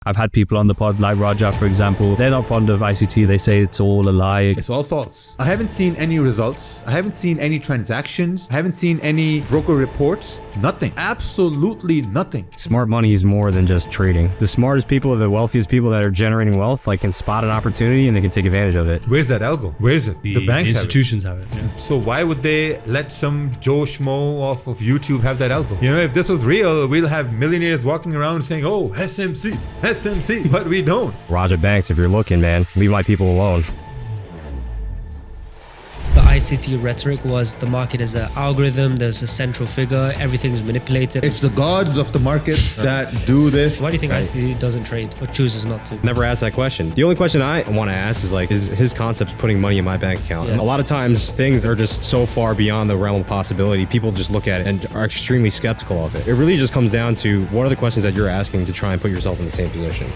I've had people on the pod like Raja, for example. They're not fond of ICT. They say it's all a lie. It's all false. I haven't seen any results. I haven't seen any transactions. I haven't seen any broker reports. Nothing. Absolutely nothing. Smart money is more than just trading. The smartest people are the wealthiest people that are generating wealth, like can spot an opportunity and they can take advantage of it. Where's that algo? Where is it? The banks institutions have it. Yeah. So why would they let some Joe Schmo off of YouTube have that algo? You know, if this was real, we'll have millionaires walking around saying, oh, SMC, but we don't. Raja Banks, if you're looking, man, leave my people alone. The ICT rhetoric was the market is an algorithm, there's a central figure, everything's manipulated. It's the gods of the market that do this. Why do you think ICT doesn't trade or chooses not to? Never asked that question. The only question I want to ask is like, is his concepts putting money in my bank account? Yeah. A lot of times things are just so far beyond the realm of possibility. People just look at it and are extremely skeptical of it. It really just comes down to what are the questions that you're asking to try and put yourself in the same position.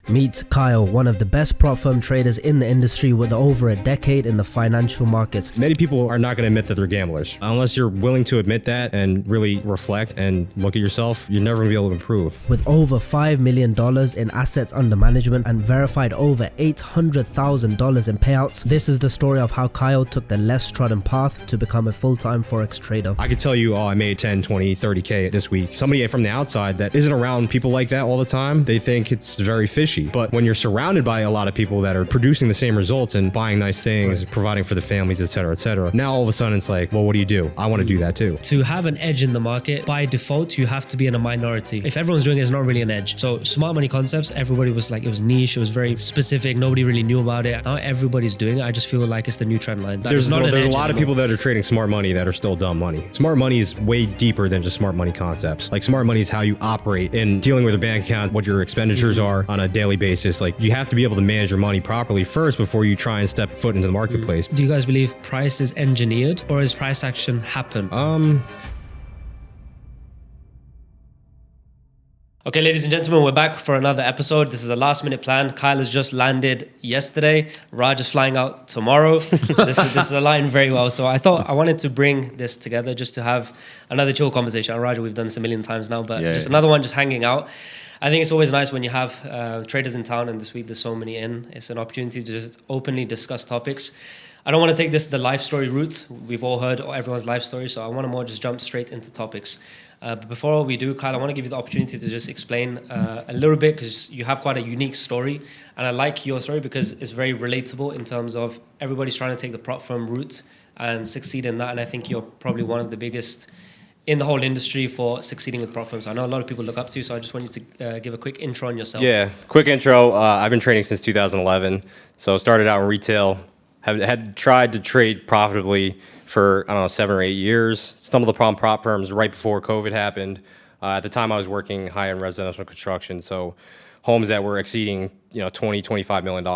Meet Kyle, one of the best prop firm traders in the industry with over a decade in the financial markets. Many people are not going to admit that they're gamblers. Unless you're willing to admit that and really reflect and look at yourself, you're never going to be able to improve. With over $5 million in assets under management and verified over $800,000 in payouts, this is the story of how Kyle took the less trodden path to become a full-time forex trader. I could tell you, oh, I made 10, 20, 30K this week. Somebody from the outside that isn't around people like that all the time, they think it's very fishy. But when you're surrounded by a lot of people that are producing the same results and buying nice things, right, providing for the families, etc., now all of a sudden it's like, well, what do you do? I want to do that too. To have an edge in the market, by default, you have to be in a minority. If everyone's doing it, it's not really an edge. So smart money concepts, everybody was like, it was niche, it was very specific, nobody really knew about it. Now everybody's doing it. I just feel like it's the new trend line. There's a lot of people that are trading smart money that are still dumb money. Smart money is way deeper than just smart money concepts. Like smart money is how you operate in dealing with a bank account, what your expenditures are on a daily basis. Like you have to be able to manage your money properly first before you try and step foot into the marketplace. Do you guys believe price is engineered or is price action happen? Okay, ladies and gentlemen, we're back for another episode. This is a last minute plan. Kyle has just landed yesterday. Raj is flying out tomorrow. This is aligned very well. So I thought I wanted to bring this together just to have another chill conversation. Raj, we've done this a million times now, but just another one just hanging out. I think it's always nice when you have traders in town, and this week there's so many in. It's an opportunity to just openly discuss topics. I don't want to take this the life story route. We've all heard everyone's life story, so I want to more just jump straight into topics. But before we do, Kyle, I want to give you the opportunity to just explain a little bit, because you have quite a unique story, and I like your story because it's very relatable in terms of everybody's trying to take the prop firm route and succeed in that, and I think you're probably one of the biggest in the whole industry for succeeding with prop firms. I know a lot of people look up to you, so I just want you to give a quick intro on yourself. Yeah, quick intro. I've been trading since 2011. So started out in retail, had tried to trade profitably for, 7 or 8 years. Stumbled upon prop firms right before COVID happened. At the time I was working high-end residential construction, so homes that were exceeding, $20, $25 million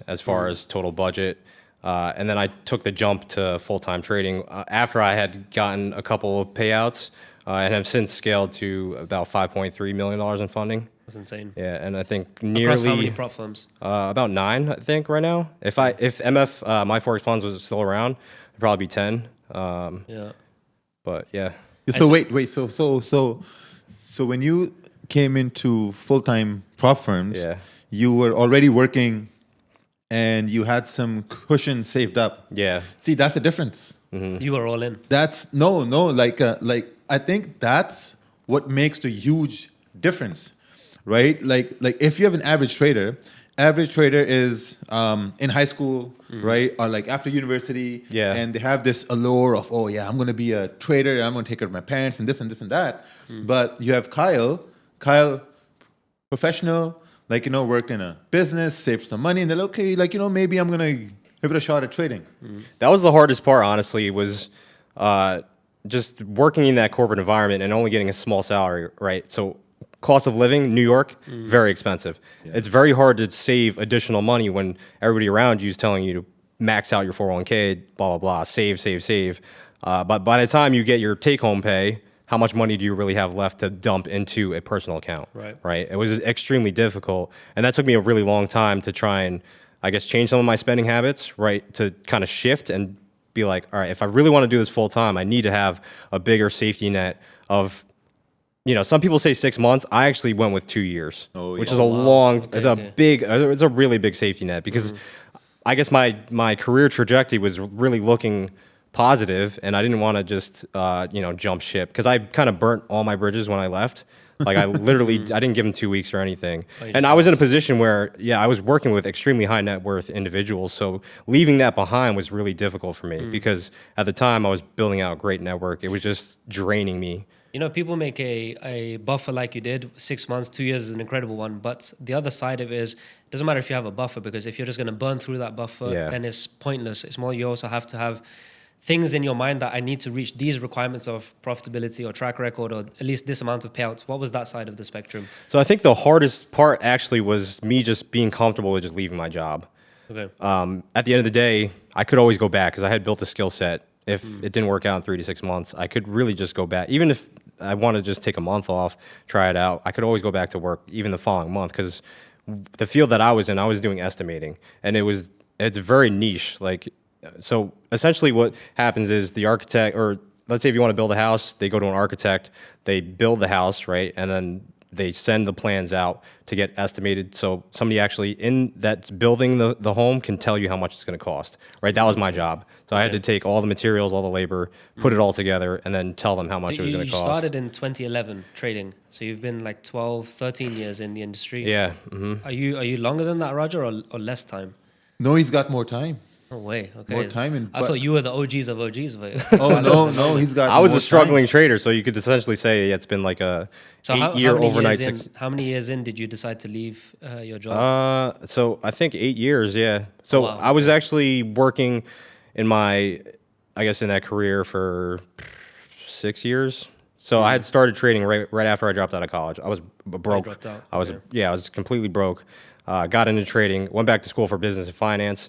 as far as total budget. And then I took the jump to full-time trading after I had gotten a couple of payouts and have since scaled to about $5.3 million in funding. That's insane. Yeah, and I think nearly... Across how many prop firms? About 9, I think, right now. If MF, my forex funds was still around, it'd probably be 10. Yeah. But yeah. So wait. So when you came into full-time prop firms, you were already working and you had some cushion saved up. Yeah. See, that's the difference. Mm-hmm. You were all in. That's like I think that's what makes the huge difference, right? Like if you have an average trader is in high school, right? Or like after university, and they have this allure of, oh yeah, I'm gonna be a trader, I'm gonna take care of my parents and this and this and that. But you have Kyle, professional, worked in a business, saved some money, and they're like, okay, maybe I'm gonna give it a shot at trading. That was the hardest part, honestly, was just working in that corporate environment and only getting a small salary, right? So cost of living, New York, very expensive. Yeah. It's very hard to save additional money when everybody around you is telling you to max out your 401k, blah, blah, blah, save. But by the time you get your take-home pay, how much money do you really have left to dump into a personal account? Right. It was extremely difficult. And that took me a really long time to try and, I guess, change some of my spending habits, right? To kind of shift and be like, all right, if I really want to do this full time, I need to have a bigger safety net of some people say 6 months. I actually went with 2 years, Oh, which yeah. is a long, Okay, it's a okay. big, it's a really big safety net because I guess my career trajectory was really looking positive, and I didn't want to just jump ship because I kind of burnt all my bridges when I left. Like I literally, I didn't give them 2 weeks or anything, you and just I was in a bounced. position where, I was working with extremely high net worth individuals. So leaving that behind was really difficult for me because at the time I was building out a great network. It was just draining me. People make a buffer like you did. 6 months, 2 years is an incredible one. But the other side of it is, it doesn't matter if you have a buffer, because if you're just going to burn through that buffer, Yeah. then it's pointless. It's more, you also have to have things in your mind that I need to reach these requirements of profitability or track record, or at least this amount of payouts. What was that side of the spectrum? So I think the hardest part actually was me just being comfortable with just leaving my job. Okay. At the end of the day, I could always go back because I had built a skill set. If it didn't work out in 3 to 6 months, I could really just go back. Even if I want to just take a month off, try it out, I could always go back to work even the following month, because the field that I was in, I was doing estimating, and it's very niche. Like, so essentially what happens is the architect, or let's say if you want to build a house, they go to an architect, they build the house, right? And then they send the plans out to get estimated. So somebody actually that's building the home can tell you how much it's going to cost, right? That was my job. So I had to take all the materials, all the labor, put it all together, and then tell them how much it was going to cost. You started in 2011 trading, so you've been like 12, 13 years in the industry. Yeah. Are you longer than that, Roger, or less time? No, he's got more time. No way. Okay. More time I thought you were the OGs of OGs. Oh no, he's got. I was more a struggling time. trader, so you could essentially say it's been like a So 8-year overnight. how many years in did you decide to leave your job? So I think 8 years, yeah. So Wow. I was actually working in in that career for 6 years. So I had started trading right after I dropped out of college. I was broke. dropped out, I was okay. I was completely broke. Got into trading. Went back to school for business and finance.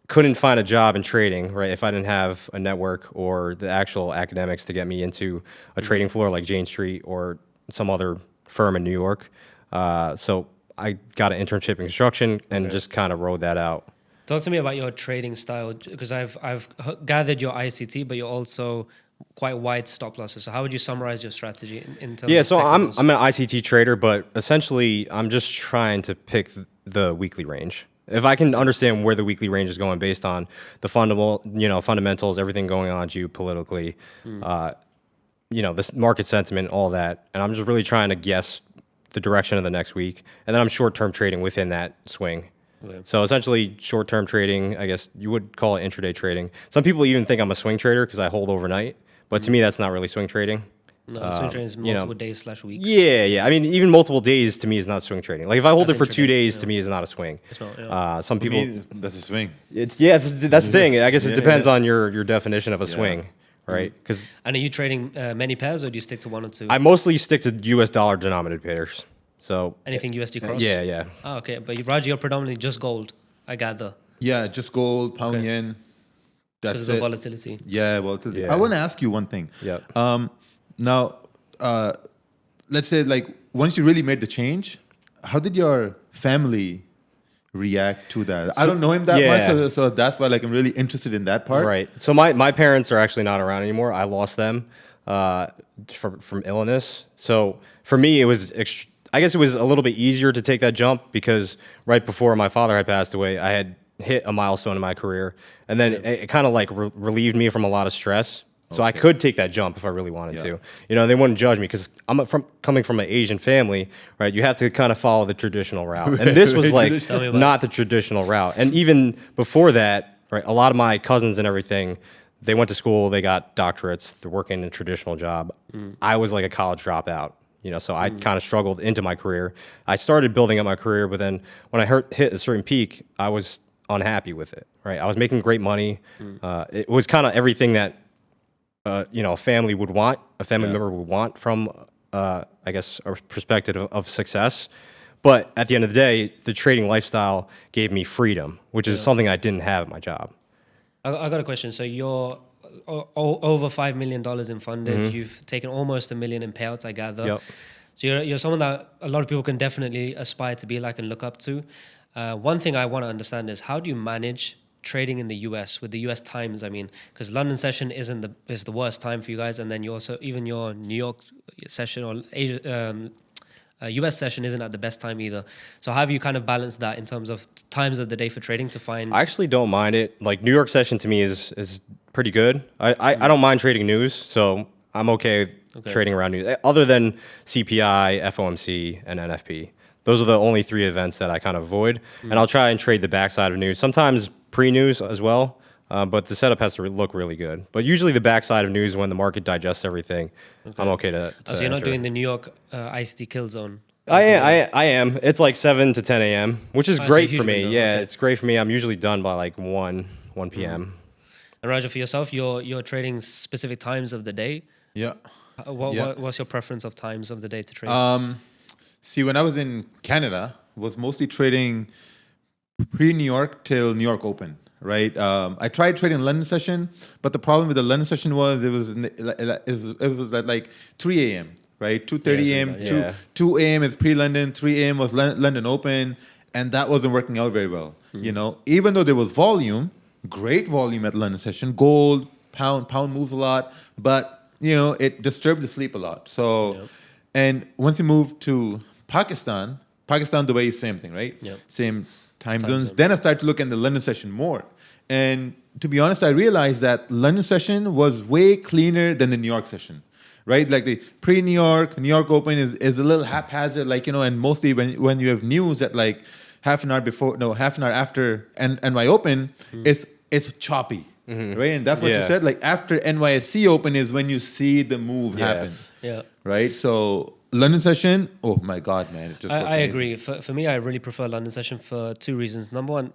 Couldn't find a job in trading, right? If I didn't have a network or the actual academics to get me into a trading floor like Jane Street or some other firm in New York. So I got an internship in construction and just kind of rode that out. Talk to me about your trading style, because I've gathered your ICT, but you're also quite wide stop losses. So how would you summarize your strategy in terms Yeah, of so technicals? I'm an ICT trader, but essentially I'm just trying to pick the weekly range. If I can understand where the weekly range is going based on the fundamentals, everything going on geopolitically, this market sentiment, all that, and I'm just really trying to guess the direction of the next week, and then I'm short-term trading within that swing. Okay. So essentially, short-term trading, I guess you would call it intraday trading. Some people even think I'm a swing trader because I hold overnight, but to me, that's not really swing trading. No, swing trading is multiple days / weeks. Yeah. I mean, even multiple days to me is not swing trading. Like if I hold That's it for 2 intraday, days, to me is not a swing. It's not, yeah. Some For people, me, that's a swing. that's the thing. I guess it Yeah, depends yeah. on your definition of a swing, right? Because And are you trading many pairs, or do you stick to one or two? I mostly stick to U.S. dollar denominated pairs. So Anything USD cross? yeah. Oh, okay. But Raji, you're predominantly just gold, I gather, Yeah, just gold, pound, Okay. yen. because That's of the it. volatility. Yeah, volatility. Yeah. I want to ask you one thing. Yeah. Now, let's say like once you really made the change, how did your family react to that? I don't know him that yeah. much, so that's why like I'm really interested in that part. Right. So my parents are actually not around anymore. I lost them from illness. So for me, it was I guess it was a little bit easier to take that jump because right before my father had passed away, I had hit a milestone in my career, and then it kind of like relieved me from a lot of stress. So I could take that jump if I really wanted to. They wouldn't judge me because I'm coming from an Asian family, right? You have to kind of follow the traditional route, and this was like Tell me about not the traditional route. And even before that, right? A lot of my cousins and everything, they went to school, they got doctorates, they're working a traditional job. I was like a college dropout, so I kind of struggled into my career. I started building up my career, but then when I hit a certain peak, I was unhappy with it, right? I was making great money. It was kind of everything that a family would want, a family member would want from, I guess, a perspective of success. But at the end of the day, the trading lifestyle gave me freedom, which is something I didn't have at my job. I got a question. So you're over $5 million in funded. You've taken almost $1 million in payouts, I gather. Yep. So you're someone that a lot of people can definitely aspire to be like and look up to. One thing I want to understand is, how do you manage trading in the US with the US times? I mean, because London session is the worst time for you guys, and then you also even your New York session or Asia, US session isn't at the best time either. So how have you kind of balanced that in terms of times of the day for trading to find? I actually don't mind it. Like New York session to me is pretty good. I don't mind trading news, so I'm okay trading around news. Other than CPI, FOMC, and NFP. Those are the only 3 events that I kind of avoid. And I'll try and trade the backside of news. Sometimes pre-news as well, but the setup has to look really good. But usually the backside of news, when the market digests everything, I'm okay to So you're not enter. doing the New York ICT kill zone? I am. It's like 7 to 10 a.m., which is it's a great huge for me. window, Yeah, okay. it's great for me. I'm usually done by like 1 p.m. And Raja, for yourself, you're trading specific times of the day. Yeah. What's your preference of times of the day to trade? See, when I was in Canada, was mostly trading pre-New York till New York Open, right? I tried trading London session, but the problem with the London session was it was at like 3 a.m., right? 2:30 a.m. Yeah. 2 a.m. is pre-London, 3 a.m. was London Open, and that wasn't working out very well. You know, even though there was volume, great volume at London session, gold, pound moves a lot, but you know, it disturbed the sleep a lot. So, and once you move to Pakistan, Dubai is same thing, right? Yep. Same time zones. Then I started to look at the London session more. And to be honest, I realized that London session was way cleaner than the New York session, right? Like the pre-New York Open is a little haphazard, like, you know, and mostly when you have news at like half an hour after NY Open, it's choppy, right? And that's what you said. Like after NYSC Open is when you see the move happen, right? So London session, oh my God, man. It just I agree. For me, I really prefer London session for 2 reasons. Number one,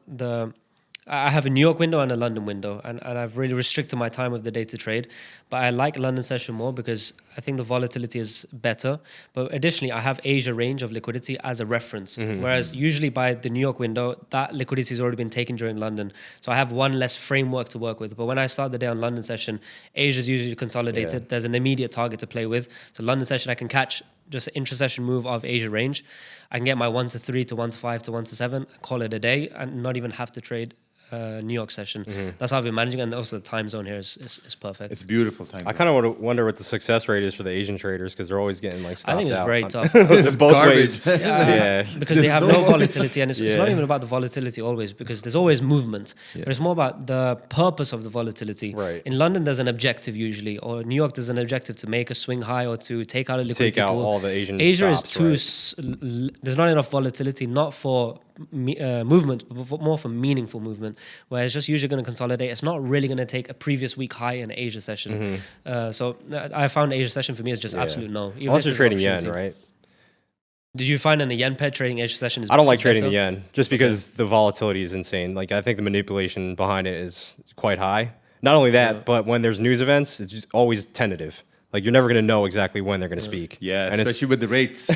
I have a New York window and a London window, and I've really restricted my time of the day to trade. But I like London session more because I think the volatility is better. But additionally, I have Asia range of liquidity as a reference. Whereas usually by the New York window, that liquidity has already been taken during London. So I have one less framework to work with. But when I start the day on London session, Asia is usually consolidated. There's an immediate target to play with. So London session, I can catch just an intra-session move of Asia range. I can get my 1 to 3 to 1 to 5 to 1 to 7, call it a day, and not even have to trade New York session. That's how I've been managing, and also the time zone here is perfect. It's beautiful time. I kind of wonder what the success rate is for the Asian traders because they're always getting like stopped out. I think it's very tough. It's both garbage. ways. Yeah. Because they have no volatility, and it's not even about the volatility always, because there's always movement, but it's more about the purpose of the volatility. Right. In London, there's an objective usually, or New York, there's an objective to make a swing high or to take out a liquidity Take out pool. all the Asian Asia stops, is too. There's not enough volatility, not for movement, but more for meaningful movement, where it's just usually going to consolidate. It's not really going to take a previous week high in Asia session. So I found Asia session for me is just absolute no. Even Unless if you're there's an trading yen, opportunity. right? Did you find in the yen pair trading Asia session is I don't like is trading the better? yen just because the volatility is insane. Like I think the manipulation behind it is quite high. Not only that, but when there's news events, it's just always tentative. Like you're never going to know exactly when they're going to speak. Yeah, and especially with the rates.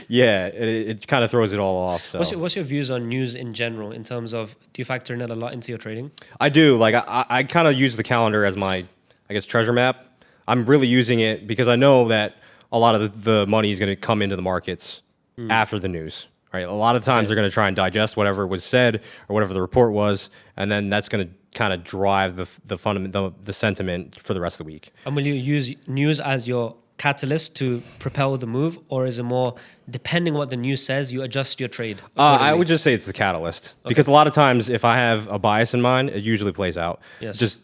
it kind of throws it all off. So What's your views on news in general in terms of, do you factor in it a lot into your trading? I do. Like I kind of use the calendar as my, I guess, treasure map. I'm really using it because I know that a lot of the money is going to come into the markets after the news. Right. A lot of times they're going to try and digest whatever was said or whatever the report was, and then that's going to kind of drive the sentiment for the rest of the week. And will you use news as your catalyst to propel the move, or is it more depending on what the news says, you adjust your trade? I would just say it's the catalyst because a lot of times if I have a bias in mind, it usually plays out. Yes.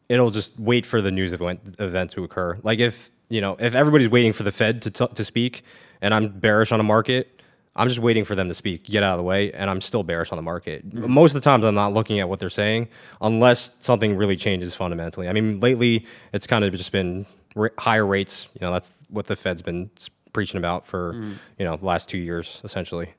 It'll just wait for the news event to occur. Like if everybody's waiting for the Fed to speak and I'm bearish on a market, I'm just waiting for them to speak, get out of the way, and I'm still bearish on the market. Most of the times I'm not looking at what they're saying unless something really changes fundamentally. I mean, lately it's kind of just been higher rates. You know, that's what the Fed's been preaching about for, the last 2 years, essentially.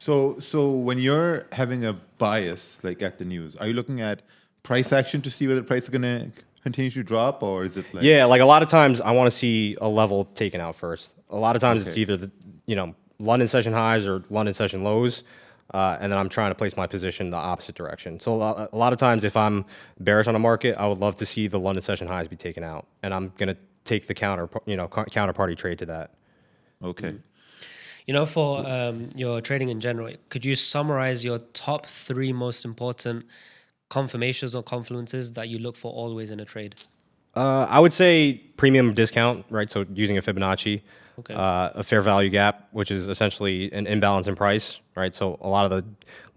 So when you're having a bias, like at the news, are you looking at price action to see whether the price is going to continue to drop, or is it like... Yeah, like a lot of times I want to see a level taken out first. A lot of times it's either London session highs or London session lows, and then I'm trying to place my position the opposite direction. So a lot of times if I'm bearish on a market, I would love to see the London session highs be taken out, and I'm going to take the counterparty trade to that. Okay. For your trading in general, could you summarize your top 3 most important confirmations or confluences that you look for always in a trade? I would say premium discount, right? So using a Fibonacci, Okay. a fair value gap, which is essentially an imbalance in price, right? So a lot of the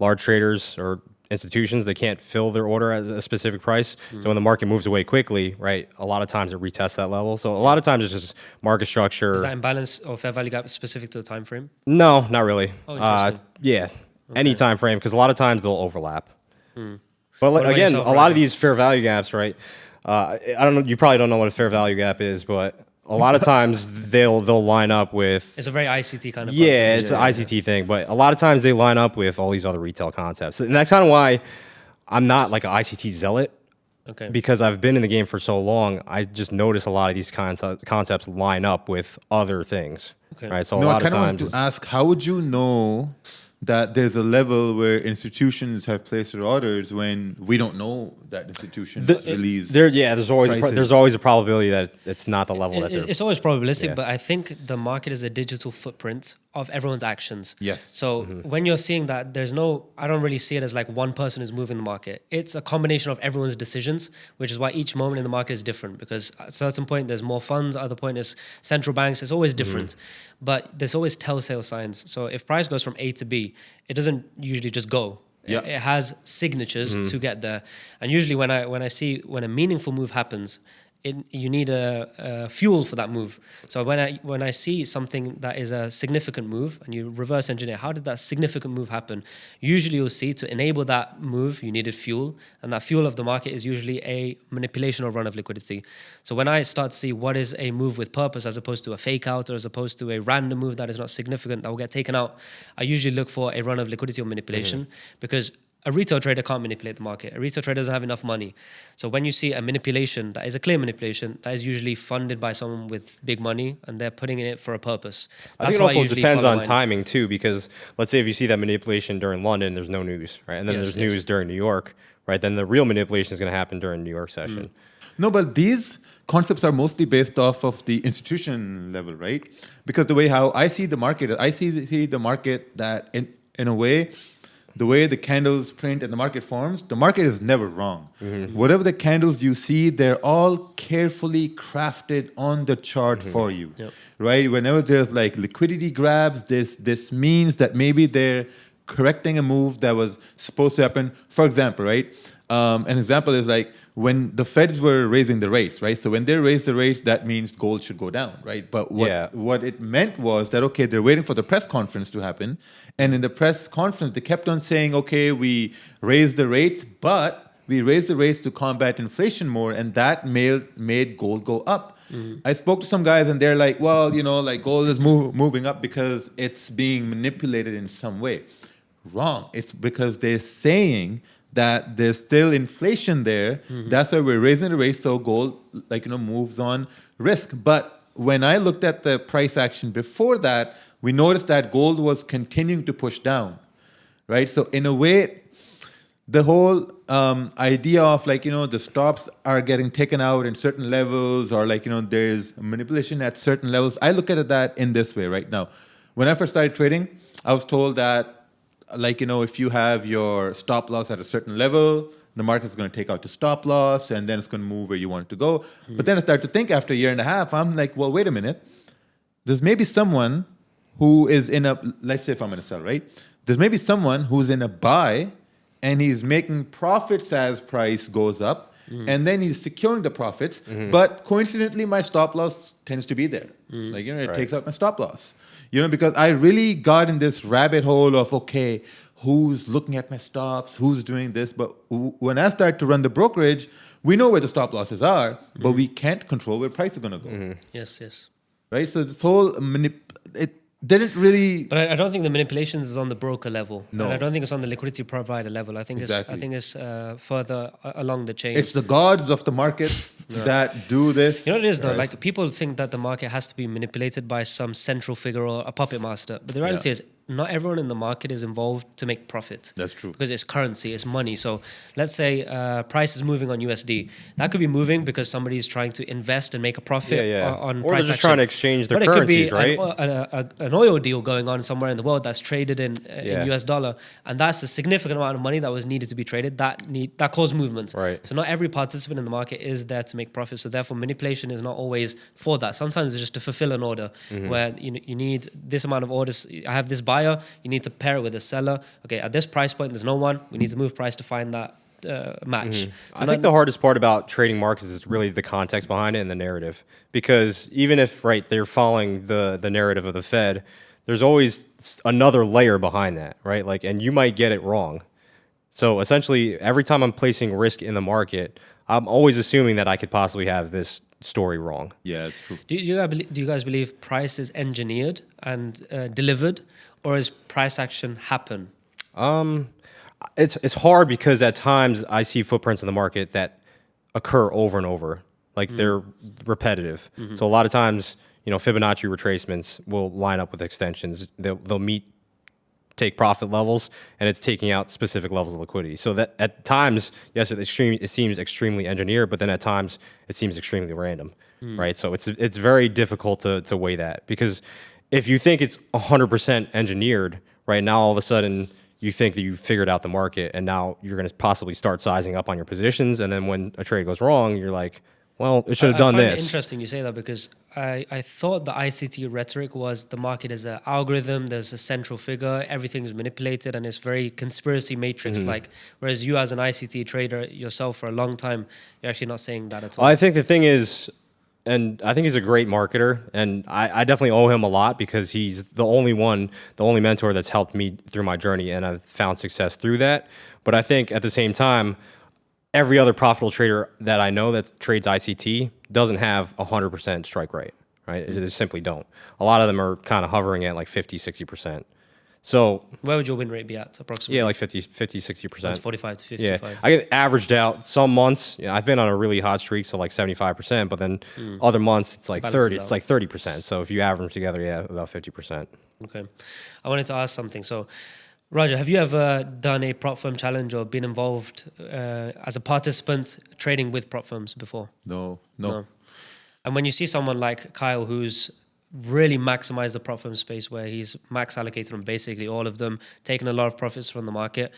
large traders or institutions, they can't fill their order at a specific price. So when the market moves away quickly, right, a lot of times it retests that level. So a lot of times it's just market structure. Is that imbalance or fair value gap specific to a time frame? No, not really. Oh, interesting. Yeah, any time frame, because a lot of times they'll overlap. But about again, yourself, a lot of Raja? these fair value gaps, right? I don't know. You probably don't know what a fair value gap is, but a lot of times they'll line up with. It's a very ICT kind of Yeah, concept. it's an ICT thing, but a lot of times they line up with all these other retail concepts, and that's kind of why I'm not like an ICT zealot. Okay. Because I've been in the game for so long, I just notice a lot of these concepts line up with other things. Okay. Right. So a No, I lot of kind of want times, to ask, how would you know that there's a level where institutions have placed their orders when we don't know that institutions release? there's always prices. there's always a probability that it's not the level that they're. It's always probabilistic, Yeah. but I think the market is a digital footprint of everyone's actions. Yes. So when you're seeing that, I don't really see it as like one person is moving the market. It's a combination of everyone's decisions, which is why each moment in the market is different. Because at a certain point, there's more funds. Other point is central banks. It's always different. But there's always telltale signs. So if price goes from A to B, it doesn't usually just go. Yeah. It has signatures to get there. And usually when a meaningful move happens, you need a fuel for that move. So when I see something that is a significant move and you reverse engineer, how did that significant move happen? Usually you'll see to enable that move, you needed fuel. And that fuel of the market is usually a manipulation or run of liquidity. So when I start to see what is a move with purpose as opposed to a fake out or as opposed to a random move that is not significant, that will get taken out, I usually look for a run of liquidity or manipulation because a retail trader can't manipulate the market. A retail trader doesn't have enough money. So when you see a manipulation that is a clear manipulation, that is usually funded by someone with big money and they're putting in it for a purpose. I That's think it why I also usually depends follow on mine. timing too, because let's say if you see that manipulation during London, there's no news, right? And then Yes, there's yes. news during New York, right? Then the real manipulation is going to happen during New York session. No, but these concepts are mostly based off of the institution level, right? Because the way how I see the market, I see the market that in a way, the way the candles print and the market forms, the market is never wrong. Whatever the candles you see, they're all carefully crafted on the chart for you, Yep. right? Whenever there's like liquidity grabs, this means that maybe they're correcting a move that was supposed to happen. For example, right? An example is like when the Feds were raising the rates, right? So when they raised the rates, that means gold should go down, right? But what it meant was that, okay, they're waiting for the press conference to happen. And in the press conference, they kept on saying, okay, we raised the rates, but we raised the rates to combat inflation more, and that made gold go up. I spoke to some guys and they're like, well, like gold is moving up because it's being manipulated in some way. Wrong. It's because they're saying that there's still inflation there. That's why we're raising the rates so gold moves on risk. But when I looked at the price action before that, we noticed that gold was continuing to push down, right? So in a way, the whole idea of the stops are getting taken out in certain levels or there's manipulation at certain levels. I look at that in this way right now. When I first started trading, I was told that if you have your stop loss at a certain level, the market's going to take out the stop loss and then it's going to move where you want it to go. But then I started to think after a year and a half, I'm like, well, wait a minute. There's maybe someone who is in a, let's say if I'm going to sell, right? There's maybe someone who's in a buy and he's making profits as price goes up and then he's securing the profits. But coincidentally, my stop loss tends to be there. It takes out my stop loss. Because I really got in this rabbit hole of, okay, who's looking at my stops, who's doing this. But when I start to run the brokerage, we know where the stop losses are, but we can't control where price is going to go. Yes. Right? So this whole, it didn't really... But I don't think the manipulations is on the broker level. No. And I don't think it's on the liquidity provider level. I think it's further along the chain. It's the gods of the market that do this. You know what it is though? Right? Like people think that the market has to be manipulated by some central figure or a puppet master. But the reality is not everyone in the market is involved to make profit. That's true. Because it's currency, it's money. So let's say price is moving on USD. That could be moving because somebody's trying to invest and make a profit on or price they're just action. trying to exchange their But currencies, it could be right? an oil deal going on somewhere in the world that's traded in US dollar, and that's a significant amount of money that was needed to be traded that caused movement. Right. So not every participant in the market is there to make profit. So therefore, manipulation is not always for that. Sometimes it's just to fulfill an order where you need this amount of orders. I have this buyer. You need to pair it with a seller. Okay, at this price point, there's no one. We need to move price to find that match. I think the hardest part about trading markets is really the context behind it and the narrative. Because even if they're following the narrative of the Fed, there's always another layer behind that, right? Like, and you might get it wrong. So essentially, every time I'm placing risk in the market, I'm always assuming that I could possibly have this story wrong. Yeah, it's true. Do you guys believe price is engineered and delivered, or is price action happen? It's hard because at times I see footprints in the market that occur over and over, like they're repetitive. So a lot of times, Fibonacci retracements will line up with extensions. They'll take profit levels, and it's taking out specific levels of liquidity. So that at times, yes, it seems extremely engineered, but then at times it seems extremely random, right? So it's very difficult to weigh that, because if you think it's 100% engineered, right, now all of a sudden you think that you've figured out the market, and now you're going to possibly start sizing up on your positions, and then when a trade goes wrong, you're like, well, it should have done I find this. it interesting you say that, because I thought the ICT rhetoric was the market is an algorithm, there's a central figure, everything is manipulated, and it's very conspiracy matrix-like. Whereas you as an ICT trader yourself for a long time, you're actually not saying that at all. Well, I think the thing is, and I think he's a great marketer, and I definitely owe him a lot, because he's the only mentor that's helped me through my journey, and I've found success through that. But I think at the same time, every other profitable trader that I know that trades ICT doesn't have 100% strike rate, right? They simply don't. A lot of them are kind of hovering at like 50, 60%. So where would your win rate be at approximately? yeah, like 50, 60%. That's 45 to 55. Yeah, I get averaged out some months. I've been on a really hot streak, so like 75%, but then other months it's like Balances 30. It's out. like 30%. So if you average them together, yeah, about 50%. Okay. I wanted to ask something. So, Raja, have you ever done a prop firm challenge or been involved as a participant trading with prop firms before? No. And when you see someone like Kyle, who's really maximized the prop firm space, where he's max allocated on basically all of them, taken a lot of profits from the market.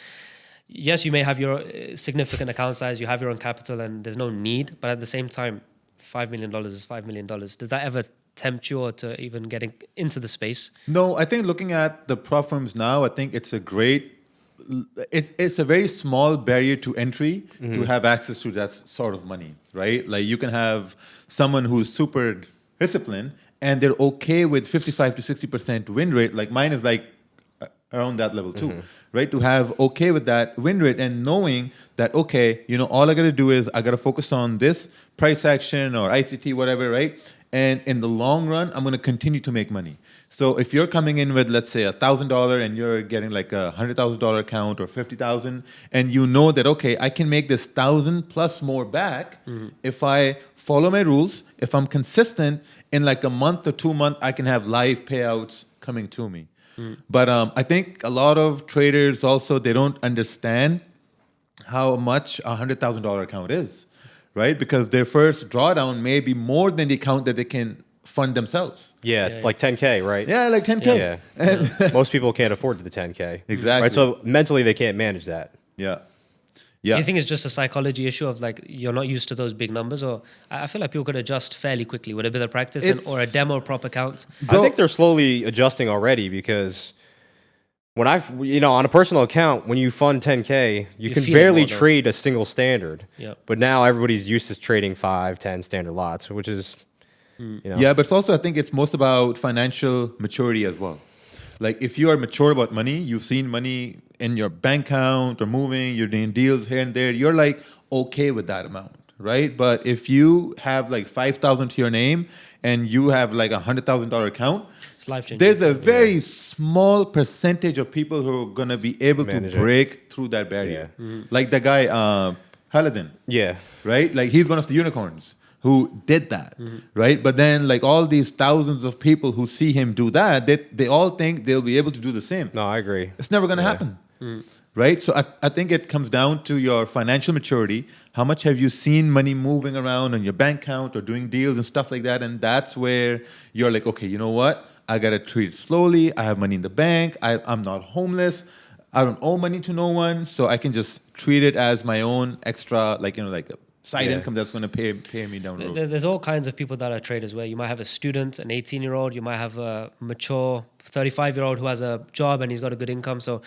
Yes, you may have your significant account size, you have your own capital, and there's no need. But at the same time, $5 million is $5 million. Does that ever tempt you or to even getting into the space? No, I think looking at the prop firms now, I think it's a very small barrier to entry to have access to that sort of money, right? Like you can have someone who's super disciplined and they're okay with 55 to 60% win rate. Like mine is like around that level too, right? To have okay with that win rate and knowing that, okay, all I got to do is I got to focus on this price action or ICT, whatever, right? And in the long run, I'm going to continue to make money. So if you're coming in with, let's say, $1,000 and you're getting like a $100,000 account or $50,000, and you know that, okay, I can make this 1,000 plus more back if I follow my rules, if I'm consistent, in like a month or 2 months, I can have live payouts coming to me. But I think a lot of traders also, they don't understand how much a $100,000 account is. Right? Because their first drawdown may be more than the account that they can fund themselves. Yeah, like 10K, right? Yeah, like 10K. Yeah. Most people can't afford the 10K. Exactly. Right? So mentally, they can't manage that. Yeah. Do you think it's just a psychology issue of like you're not used to those big numbers? Or I feel like people could adjust fairly quickly with a bit of practice or a demo prop account. I think they're slowly adjusting already, because when on a personal account, when you fund 10K, you can feel it barely more, though. trade a single standard. Yep. But now everybody's used to trading 5, 10 standard lots, which is, Yeah, but it's also, I think it's most about financial maturity as well. Like if you are mature about money, you've seen money in your bank account or moving, you're doing deals here and there, you're like okay with that amount, right? But if you have like 5,000 to your name and you have like $100,000 account, It's life-changing. there's a very small percentage of people who are going to be able Manage to it. break through that barrier. Like the guy, Paladin, yeah. right? Like he's one of the unicorns, who did that, right? But then like all these thousands of people who see him do that, they all think they'll be able to do the same. No, I agree. It's never going to happen. Right? So I think it comes down to your financial maturity. How much have you seen money moving around on your bank account or doing deals and stuff like that? And that's where you're like, okay, you know what? I got to treat it slowly. I have money in the bank. I'm not homeless. I don't owe money to no one. So I can just treat it as my own extra, like, you know, like a side income that's going to pay me down the road. There's all kinds of people that are traders where you might have a student, an 18-year-old, you might have a mature 35-year-old who has a job and he's got a good income. So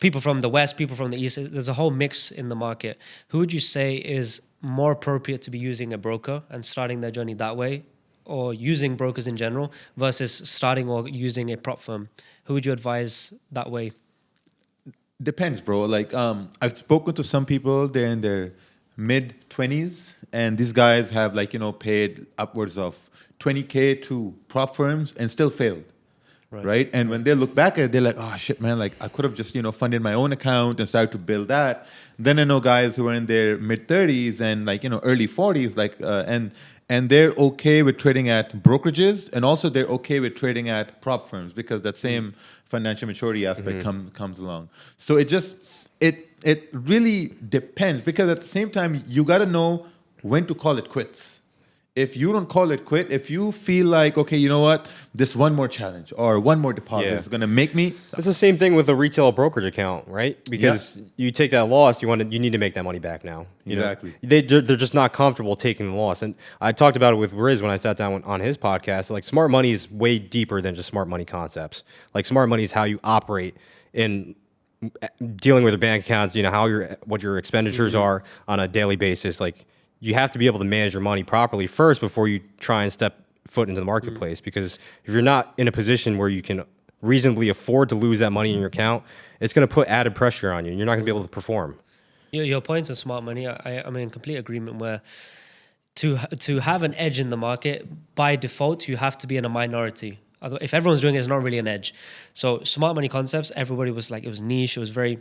people from the West, people from the East, there's a whole mix in the market. Who would you say is more appropriate to be using a broker and starting their journey that way, or using brokers in general versus starting or using a prop firm? Who would you advise that way? Depends, bro. Like, I've spoken to some people, they're in their mid-20s, and these guys have, like, you know, paid upwards of 20K to prop firms and still failed. Right. And when they look back at it, they're like, oh, shit, man, like I could have just, you know, funded my own account and started to build that. Then I know guys who are in their mid-30s and like, you know, early 40s, like, and they're okay with trading at brokerages, and also they're okay with trading at prop firms because that same financial maturity aspect comes along. So it really depends, because at the same time, you got to know when to call it quits. If you don't call it quit, if you feel like, okay, you know what, this one more challenge or one more deposit is going to make me... It's the same thing with a retail brokerage account, right? Because you take that loss, you need to make that money back now. Exactly. They're just not comfortable taking the loss. And I talked about it with Riz when I sat down on his podcast. Like, smart money is way deeper than just smart money concepts. Like, smart money is how you operate in dealing with your bank accounts, you know, what your expenditures are on a daily basis. Like, you have to be able to manage your money properly first before you try and step foot into the marketplace. Because if you're not in a position where you can reasonably afford to lose that money in your account, it's going to put added pressure on you. You're not going to be able to perform. Your points on smart money, I'm in complete agreement where to have an edge in the market, by default, you have to be in a minority. If everyone's doing it, it's not really an edge. So smart money concepts, everybody was like, it was niche, it was very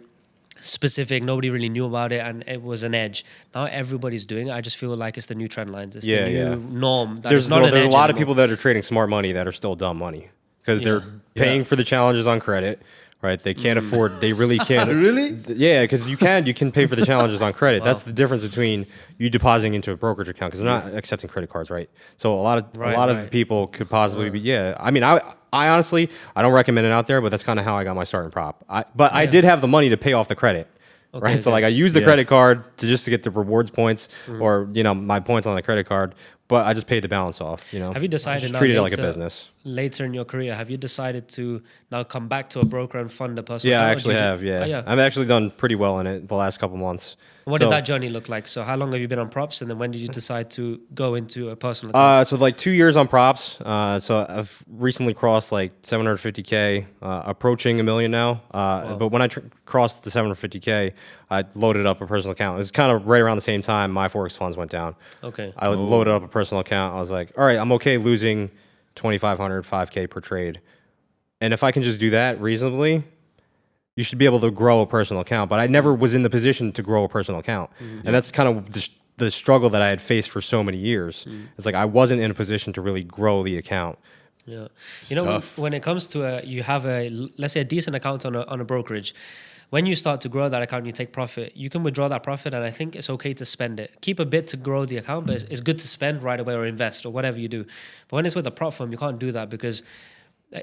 specific, nobody really knew about it, and it was an edge. Now everybody's doing it. I just feel like it's the new trend lines. It's the new norm. There's a lot of people that are trading smart money that are still dumb money because they're paying for the challenges on credit, right? They can't afford, they really can't. Really? Yeah, because you can pay for the challenges on credit. Wow. That's the difference between you depositing into a brokerage account, because they're not accepting credit cards, right? So a lot of people could possibly be, I mean, I honestly, I don't recommend it out there, but that's kind of how I got my start in prop. I did have the money to pay off the credit, right? So like I used the credit card to get the rewards points or, you know, my points on the credit card, but I just paid the balance off, you know. Have you decided treated it like a business? Later in your career, have you decided to now come back to a broker and fund a personal account? I actually have, Oh, yeah. I've actually done pretty well in it the last couple months. What did that journey look like? So how long have you been on props, and then when did you decide to go into a personal account? So like 2 years on props. So I've recently crossed like 750K, approaching $1 million now. But when I crossed the 750K, I loaded up a personal account. It was kind of right around the same time my forex funds went down. Okay. I loaded up a personal account. I was like, all right, I'm okay losing 2,500, 5K per trade. And if I can just do that reasonably, you should be able to grow a personal account. But I never was in the position to grow a personal account. And that's kind of the struggle that I had faced for so many years. It's like I wasn't in a position to really grow the account. Yeah. You know, when it comes to you have let's say a decent account on a brokerage, when you start to grow that account, you take profit, you can withdraw that profit, and I think it's okay to spend it. Keep a bit to grow the account, but it's good to spend right away or invest or whatever you do. But when it's with a prop firm, you can't do that, because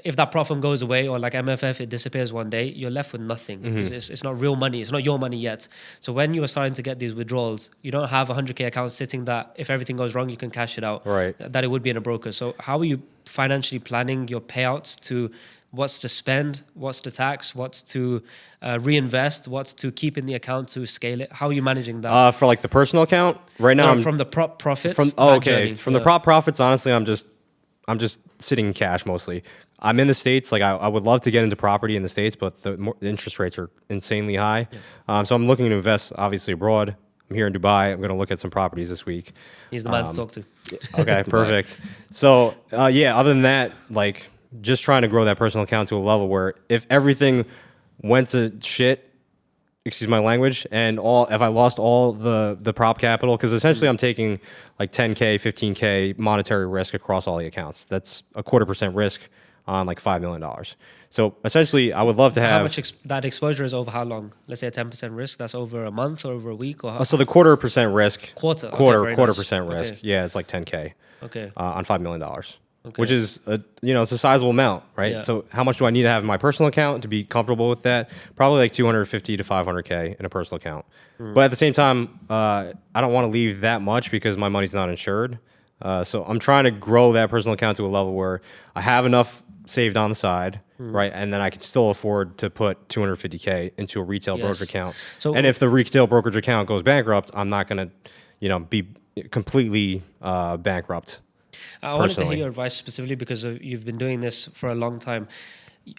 if that prop firm goes away, or like MFF, it disappears one day, you're left with nothing. It's not real money. It's not your money yet. So when you are starting to get these withdrawals, you don't have a 100K account sitting that if everything goes wrong, you can cash it out. Right. That it would be in a broker. So how are you financially planning your payouts to what's to spend, what's to tax, what's to reinvest, what's to keep in the account to scale it? How are you managing that? For like the personal account right now, from the prop profits. From the prop profits, honestly, I'm just sitting in cash mostly. I'm in the States. Like I would love to get into property in the States, but the interest rates are insanely high. So I'm looking to invest obviously abroad. I'm here in Dubai. I'm going to look at some properties this week. He's the man to talk to. Okay, perfect. So other than that, like just trying to grow that personal account to a level where if everything went to shit, excuse my language, and if I lost all the prop capital, because essentially I'm taking like 10K, 15K monetary risk across all the accounts. That's a 0.25% risk on like $5 million. So essentially, I would love to have How much that exposure is over how long? Let's say a 10% risk. That's over a month or over a week, or how? so the 0.25% risk, Quarter, okay, quarter very quarter nice. percent risk. Okay. Yeah, it's like 10K Okay. on $5 million. Okay. Which is it's a sizable amount, right? Yeah. So how much do I need to have in my personal account to be comfortable with that? Probably like 250 to 500K in a personal account. But at the same time, I don't want to leave that much because my money's not insured. So I'm trying to grow that personal account to a level where I have enough saved on the side, right? And then I can still afford to put 250K into a retail Yes. brokerage account. So- And if the retail brokerage account goes bankrupt, I'm not going to, be completely bankrupt. I wanted to hear personally. your advice specifically because you've been doing this for a long time.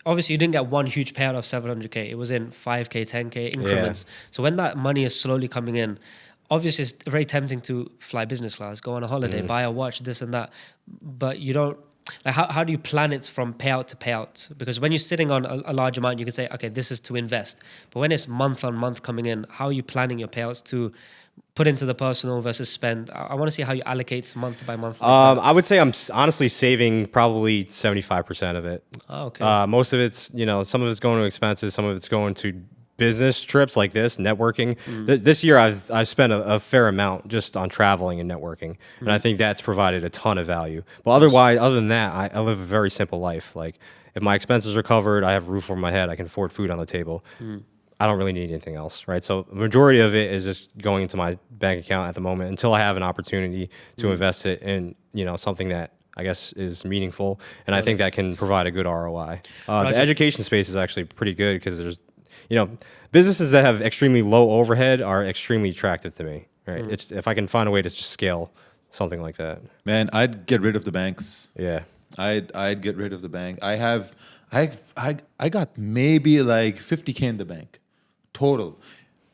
Obviously, you didn't get one huge payout of 700K. It was in 5K, 10K increments. So when that money is slowly coming in, obviously it's very tempting to fly business class, go on a holiday, buy a watch, this and that. But you don't, like, how do you plan it from payout to payout? Because when you're sitting on a large amount, you can say, okay, this is to invest. But when it's month on month coming in, how are you planning your payouts to put into the personal versus spend? I want to see how you allocate month by month. like that. I would say I'm honestly saving probably 75% of it. Oh, okay. Most of it's, some of it's going to expenses, some of it's going to business trips like this, networking. This year, I've spent a fair amount just on traveling and networking, and I think that's provided a ton of value. But other than that, I live a very simple life. Like, if my expenses are covered, I have a roof over my head, I can afford food on the table. I don't really need anything else, right? So the majority of it is just going into my bank account at the moment until I have an opportunity to invest it in, something that I guess is meaningful, and I think that can provide a good ROI. The education space is actually pretty good because there's, businesses that have extremely low overhead are extremely attractive to me, right? It's, if I can find a way to just scale something like that. Man, I'd get rid of the banks. Yeah. I'd get rid of the bank. I got maybe like 50K in the bank, total,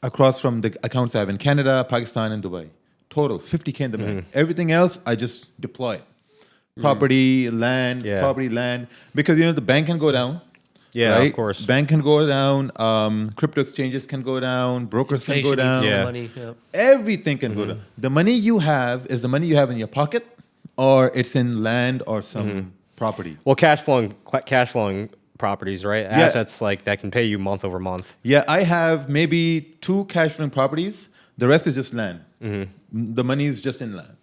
across from the accounts I have in Canada, Pakistan, and Dubai. Total 50K in the bank. Everything else I just deploy. Property, land, property, land, because the bank can go down. Yeah, right? of course. Bank can go down. Crypto exchanges can go down. Brokers can go Inflation down. eats the Yeah. money. Yeah. Everything can go down. The money you have is the money you have in your pocket, or it's in land or some property. Well, cash flowing properties, right? Assets like that can pay you month over month. Yeah, I have maybe 2 cash flowing properties. The rest is just land. The money is just in land.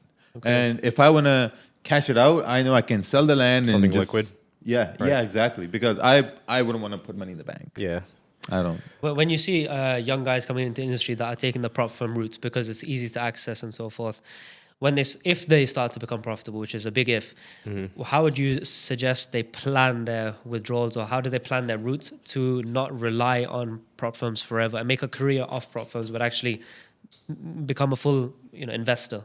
And if I want to cash it out, I know I can sell the land Something and just, liquid. Yeah, yeah, exactly. Because I wouldn't want to put money in the bank. Yeah. I don't. Well, when you see young guys coming into the industry that are taking the prop firm route because it's easy to access and so forth, if they start to become profitable, which is a big if, how would you suggest they plan their withdrawals, or how do they plan their route to not rely on prop firms forever and make a career off prop firms, but actually become a full investor?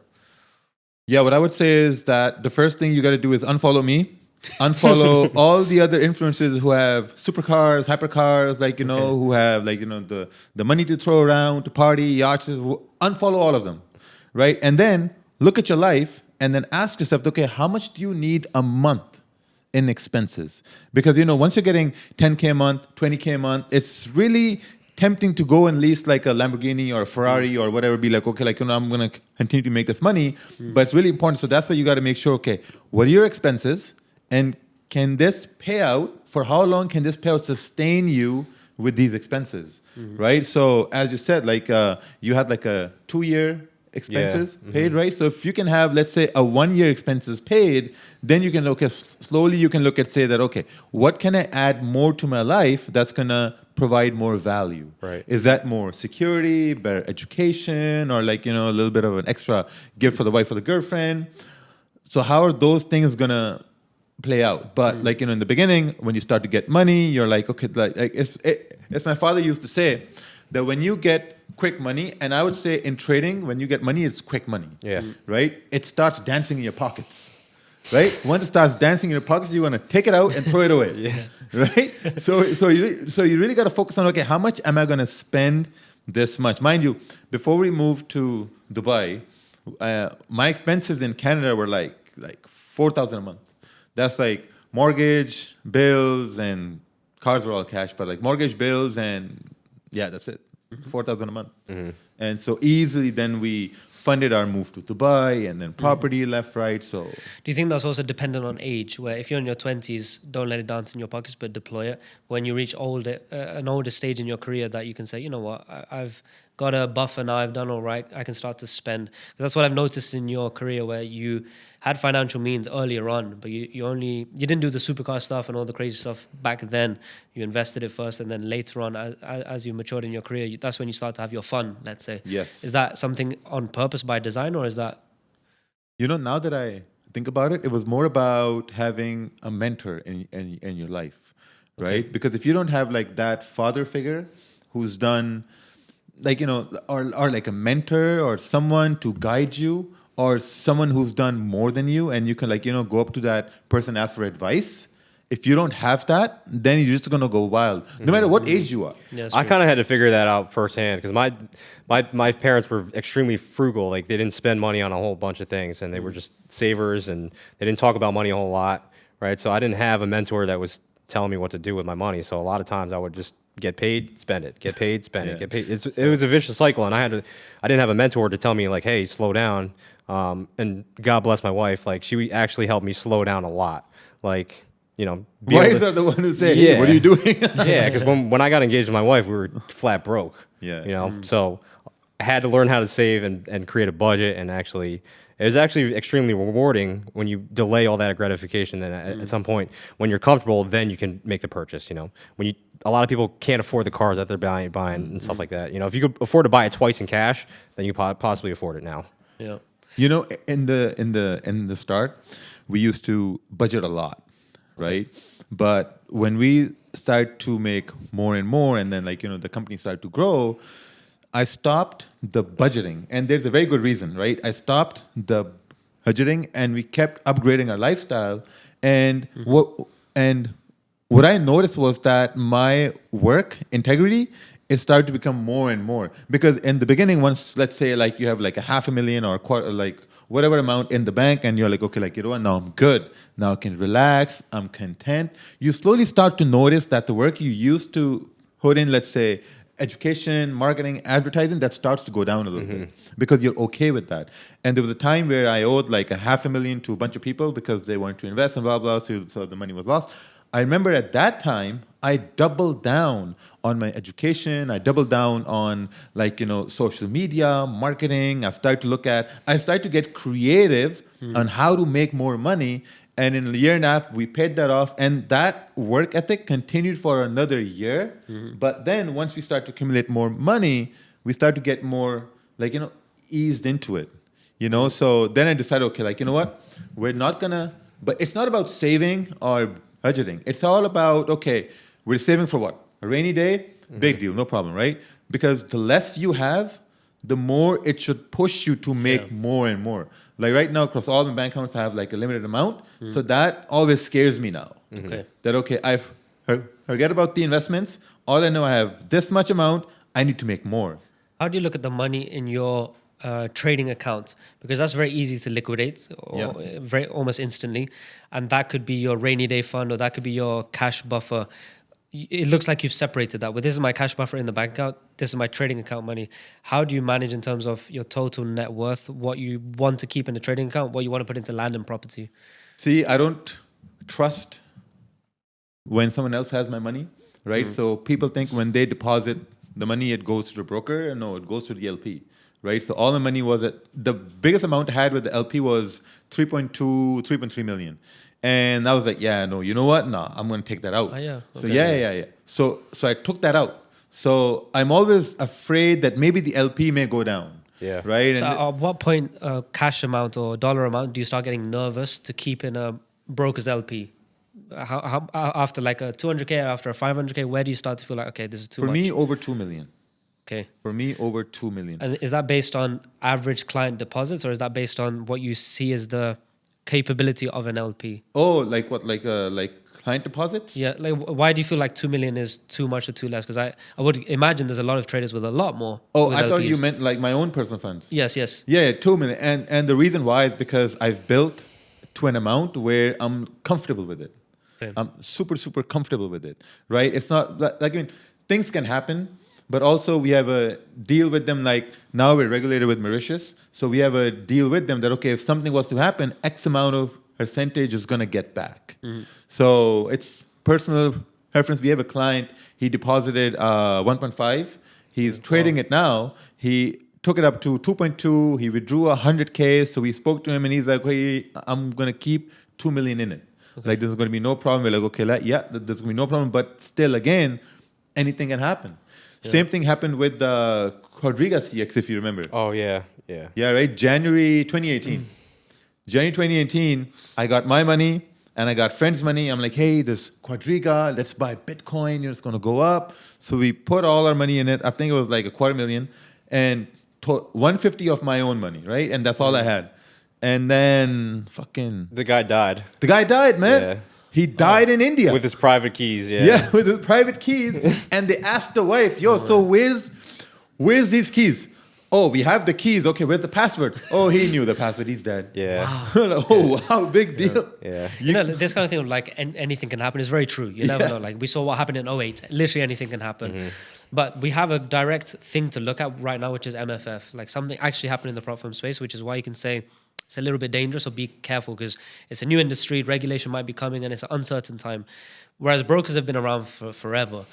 Yeah, what I would say is that the first thing you got to do is unfollow me. Unfollow all the other influencers who have supercars, hypercars, who have the money to throw around, to party, yachts. Unfollow all of them, right? And then look at your life and then ask yourself, okay, how much do you need a month in expenses? Because once you're getting 10K a month, 20K a month, it's really tempting to go and lease like a Lamborghini or a Ferrari or whatever. Be like, okay, I'm gonna continue to make this money, but it's really important. So that's why you got to make sure, okay, what are your expenses? And can this payout, for how long can this payout sustain you with these expenses, right? So as you said, you had like a 2-year expenses paid, right? So if you can have, let's say, a 1-year expenses paid, then you can look at, slowly you can look at, say that, okay, what can I add more to my life that's going to provide more value? Right. Is that more security, better education, or a little bit of an extra gift for the wife or the girlfriend? So how are those things going to play out? But in the beginning, when you start to get money, you're like, okay, it's my father used to say that when you get quick money, and I would say in trading, when you get money, it's quick money. Yeah. Right? It starts dancing in your pockets. Right? Once it starts dancing in your pockets, you want to take it out and throw it away. Yeah. Right? So you really got to focus on, okay, how much am I going to spend this much? Mind you, before we moved to Dubai, my expenses in Canada were like $4,000 a month. That's like mortgage, bills, and cars were all cash, but like mortgage, bills, and yeah, that's it. 4,000 a month. And so easily then we funded our move to Dubai and then property left, right. So Do you think that's also dependent on age? Where if you're in your 20s, don't let it dance in your pockets, but deploy it. When you reach an older stage in your career, that you can say, you know what, I've got a buffer now, I've done all right, I can start to spend. 'Cause that's what I've noticed in your career, where you had financial means earlier on, but you didn't do the supercar stuff and all the crazy stuff back then. You invested it first, and then later on, as you matured in your career, that's when you start to have your fun, let's say. Yes. Is that something on purpose by design, or is that... you know, now that I think about it, it was more about having a mentor in your life, right? Because if you don't have like that father figure who's done, like, you know, or like a mentor or someone to guide you, or someone who's done more than you, and you can, like, you know, go up to that person, ask for advice. If you don't have that, then you're just gonna go wild, no matter what age you are. Yeah, I kind of had to figure that out firsthand, because my parents were extremely frugal. Like, they didn't spend money on a whole bunch of things, and they were just savers, and they didn't talk about money a whole lot, right? So I didn't have a mentor that was telling me what to do with my money. So a lot of times I would just get paid, spend it, get paid, spend it, get paid. It was a vicious cycle, and I didn't have a mentor to tell me, like, hey, slow down. And God bless my wife, like, she actually helped me slow down a lot. Like, you know, Wives are the one who say, hey, what are you doing? Yeah, because when I got engaged with my wife, we were flat broke. Yeah. You know, so I had to learn how to save and create a budget, and it was actually extremely rewarding when you delay all that gratification. And at some point, when you're comfortable, then you can make the purchase. You know, a lot of people can't afford the cars that they're buying and stuff like that. You know, if you could afford to buy it twice in cash, then you possibly afford it now. Yeah. You know, in the start, we used to budget a lot, right? But when we start to make more and more, and then, like, you know, the company started to grow, I stopped the budgeting, and there's a very good reason, right? I stopped the budgeting, and we kept upgrading our lifestyle, and what I noticed was that my work integrity, it started to become more and more. Because in the beginning, once, let's say, like, you have like $500,000 or a quarter, like whatever amount in the bank, and you're like, okay, like, you know what, now I'm good. Now I can relax, I'm content. You slowly start to notice that the work you used to put in, let's say, education, marketing, advertising, that starts to go down a little bit because you're okay with that. And there was a time where I owed like $500,000 to a bunch of people because they wanted to invest and blah, blah, so the money was lost. I remember at that time, I doubled down on my education. I doubled down on, like, you know, social media, marketing. I started to get creative on how to make more money. And in a year and a half, we paid that off. And that work ethic continued for another year. But then once we start to accumulate more money, we start to get more, like, you know, eased into it. You know, so then I decided, okay, like, you know what? But it's not about saving or budgeting. It's all about, okay, we're saving for what? A rainy day? Big deal, no problem, right? Because the less you have, the more it should push you to make more and more. Like right now, across all my bank accounts, I have like a limited amount. So that always scares me now. Okay, I forget about the investments. All I know, I have this much amount. I need to make more. How do you look at the money in your trading account? Because that's very easy to liquidate, almost instantly, and that could be your rainy day fund, or that could be your cash buffer. It looks like you've separated that. Well, this is my cash buffer in the bank account. This is my trading account money. How do you manage in terms of your total net worth, what you want to keep in the trading account, what you want to put into land and property? See, I don't trust when someone else has my money, right? So people think when they deposit the money, it goes to the broker. No, it goes to the LP, right? So all the money the biggest amount I had with the LP was 3.3 million. And I was like, yeah, no, you know what? No, I'm going to take that out. So yeah. So I took that out. So I'm always afraid that maybe the LP may go down. Yeah. Right. So at what point, cash amount or dollar amount, do you start getting nervous to keep in a broker's LP? How after like a 200K, after a 500K, where do you start to feel like, okay, this is too much? For me, over 2 million. Okay. For me, over 2 million. And is that based on average client deposits, or is that based on what you see as the capability of an LP? Oh, like what? Like client deposits? Yeah. Like, why do you feel like 2 million is too much or too less? Because I would imagine there's a lot of traders with a lot more. Oh, I thought you meant like my own personal funds. Yes. Yeah, 2 million. And the reason why is because I've built to an amount where I'm comfortable with it. Okay. I'm super, super comfortable with it, right? It's not like, I mean, things can happen, But also we have a deal with them, like now we're regulated with Mauritius. So we have a deal with them that, okay, if something was to happen, X amount of percentage is going to get back. So it's personal preference. We have a client, he deposited 1.5. He's trading it now. He took it up to 2.2. He withdrew 100K. So we spoke to him and he's like, hey, I'm going to keep 2 million in it. Like, there's going to be no problem. We're like, okay, there's going to be no problem. But still, again, anything can happen. Yeah. Same thing happened with the Quadriga CX, if you remember. Oh, yeah. Yeah, right? January 2018. January 2018, I got my money and I got friends' money. I'm like, hey, this Quadriga, let's buy Bitcoin. It's going to go up. So we put all our money in it. I think it was like $250,000 and 150 of my own money, right? And that's all I had. And then the guy died. The guy died, man. Yeah. He died in India. With his private keys, yeah. Yeah, with his private keys. And they asked the wife, yo, so where's these keys? Oh, we have the keys. Okay, where's the password? Oh, he knew the password. He's dead. Yeah. Wow. Wow, big deal. Yeah. You know, this kind of thing, like anything can happen, is very true. You never know. Like we saw what happened in '08. Literally anything can happen. But we have a direct thing to look at right now, which is MFF. Like something actually happened in the prop firm space, which is why you can say it's a little bit dangerous, so be careful because it's a new industry, regulation might be coming and it's an uncertain time. Whereas brokers have been around for forever.